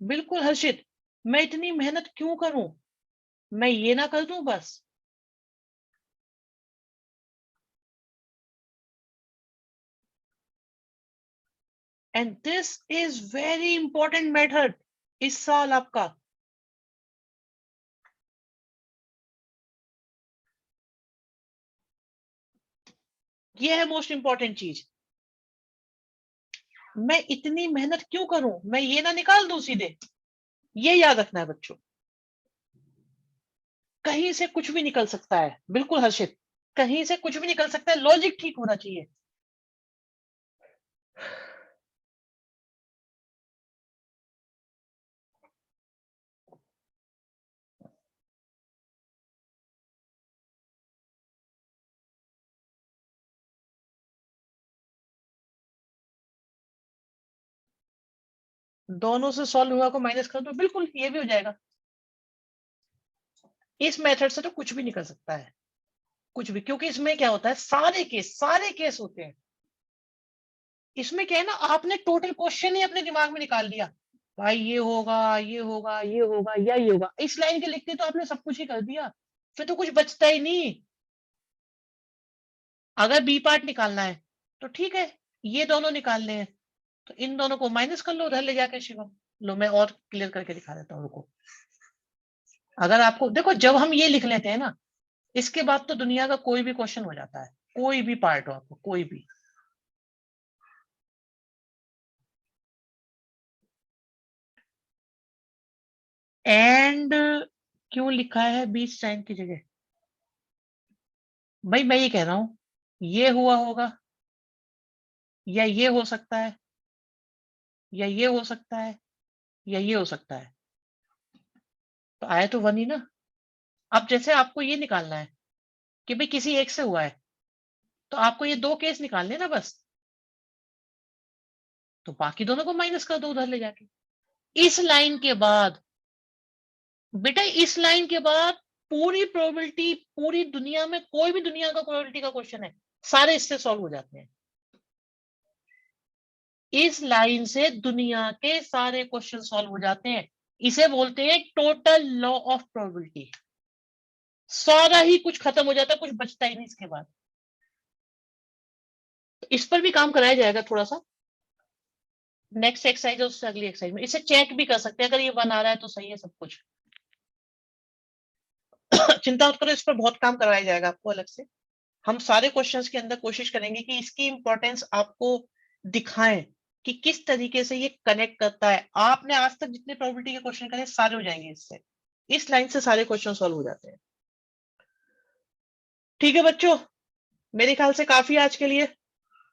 बिल्कुल हर्षित, मैं इतनी मेहनत क्यों करूं? मैं ये ना कर दूं बस। And this is very important method इस साल आपका। ये है मोस्ट इंपॉर्टेंट चीज। मैं इतनी मेहनत क्यों करूं? मैं ये ना निकाल दूं सीधे। ये याद रखना है बच्चों, कहीं से कुछ भी निकल सकता है। बिल्कुल हर्षित, कहीं से कुछ भी निकल सकता है, लॉजिक ठीक होना चाहिए। दोनों से सॉल्व हुआ को माइनस कर दो, बिल्कुल ये भी हो जाएगा। इस मेथड से तो कुछ भी निकल सकता है, कुछ भी, क्योंकि इसमें क्या होता है, सारे केस होते हैं। इसमें क्या है ना, आपने टोटल क्वेश्चन ही अपने दिमाग में निकाल लिया, भाई ये होगा, ये होगा, ये होगा, या ये होगा। इस लाइन के लिखते तो आपने सब कुछ ही कर दिया, फिर तो कुछ बचता ही नहीं। अगर बी पार्ट निकालना है तो ठीक है, ये दोनों निकालने हैं, तो इन दोनों को माइनस कर लो उधर ले जाके शिवम। लो मैं और क्लियर करके दिखा देता हूँ, रुको। अगर आपको देखो, जब हम ये लिख लेते हैं ना, इसके बाद तो दुनिया का कोई भी क्वेश्चन हो जाता है, कोई भी पार्ट हो आपको, कोई भी। एंड क्यों लिखा है 20 साइन की जगह? भाई मैं ये कह रहा हूं, ये हुआ होगा, या ये हो सकता है, या ये हो सकता है, या ये हो सकता है। तो आया तो 1 ही ना। अब जैसे आपको ये निकालना है कि भाई किसी एक से हुआ है, तो आपको ये 2 केस निकालने ना बस, तो बाकी दोनों को माइनस कर दो उधर ले जाके। इस लाइन के बाद बेटा, इस लाइन के बाद पूरी प्रोबेबिलिटी, पूरी दुनिया में कोई भी दुनिया का प्रोबेबिलिटी का क्वेश्चन है, सारे इससे सॉल्व हो जाते हैं। इस लाइन से दुनिया के सारे क्वेश्चन सॉल्व हो जाते हैं। इसे बोलते हैं टोटल लॉ ऑफ प्रोबेबिलिटी। सारा ही कुछ खत्म हो जाता है, कुछ बचता ही नहीं इसके बाद। तो इस पर भी काम कराया जाएगा थोड़ा सा, नेक्स्ट एक्सरसाइज और उससे अगली एक्सरसाइज में। इसे चेक भी कर सकते हैं, अगर ये बना रहा है तो सही है सब कुछ। चिंता मत करो, इस पर बहुत काम करवाया जाएगा आपको अलग से। हम सारे क्वेश्चंस के अंदर कोशिश करेंगे कि इसकी इंपॉर्टेंस आपको दिखाएं कि किस तरीके से ये कनेक्ट करता है। आपने आज तक जितने प्रोबेबिलिटी के क्वेश्चन करे सारे हो जाएंगे इससे। इस लाइन से सारे क्वेश्चन सॉल्व हो जाते हैं। ठीक है बच्चों, मेरे ख्याल से काफी आज के लिए।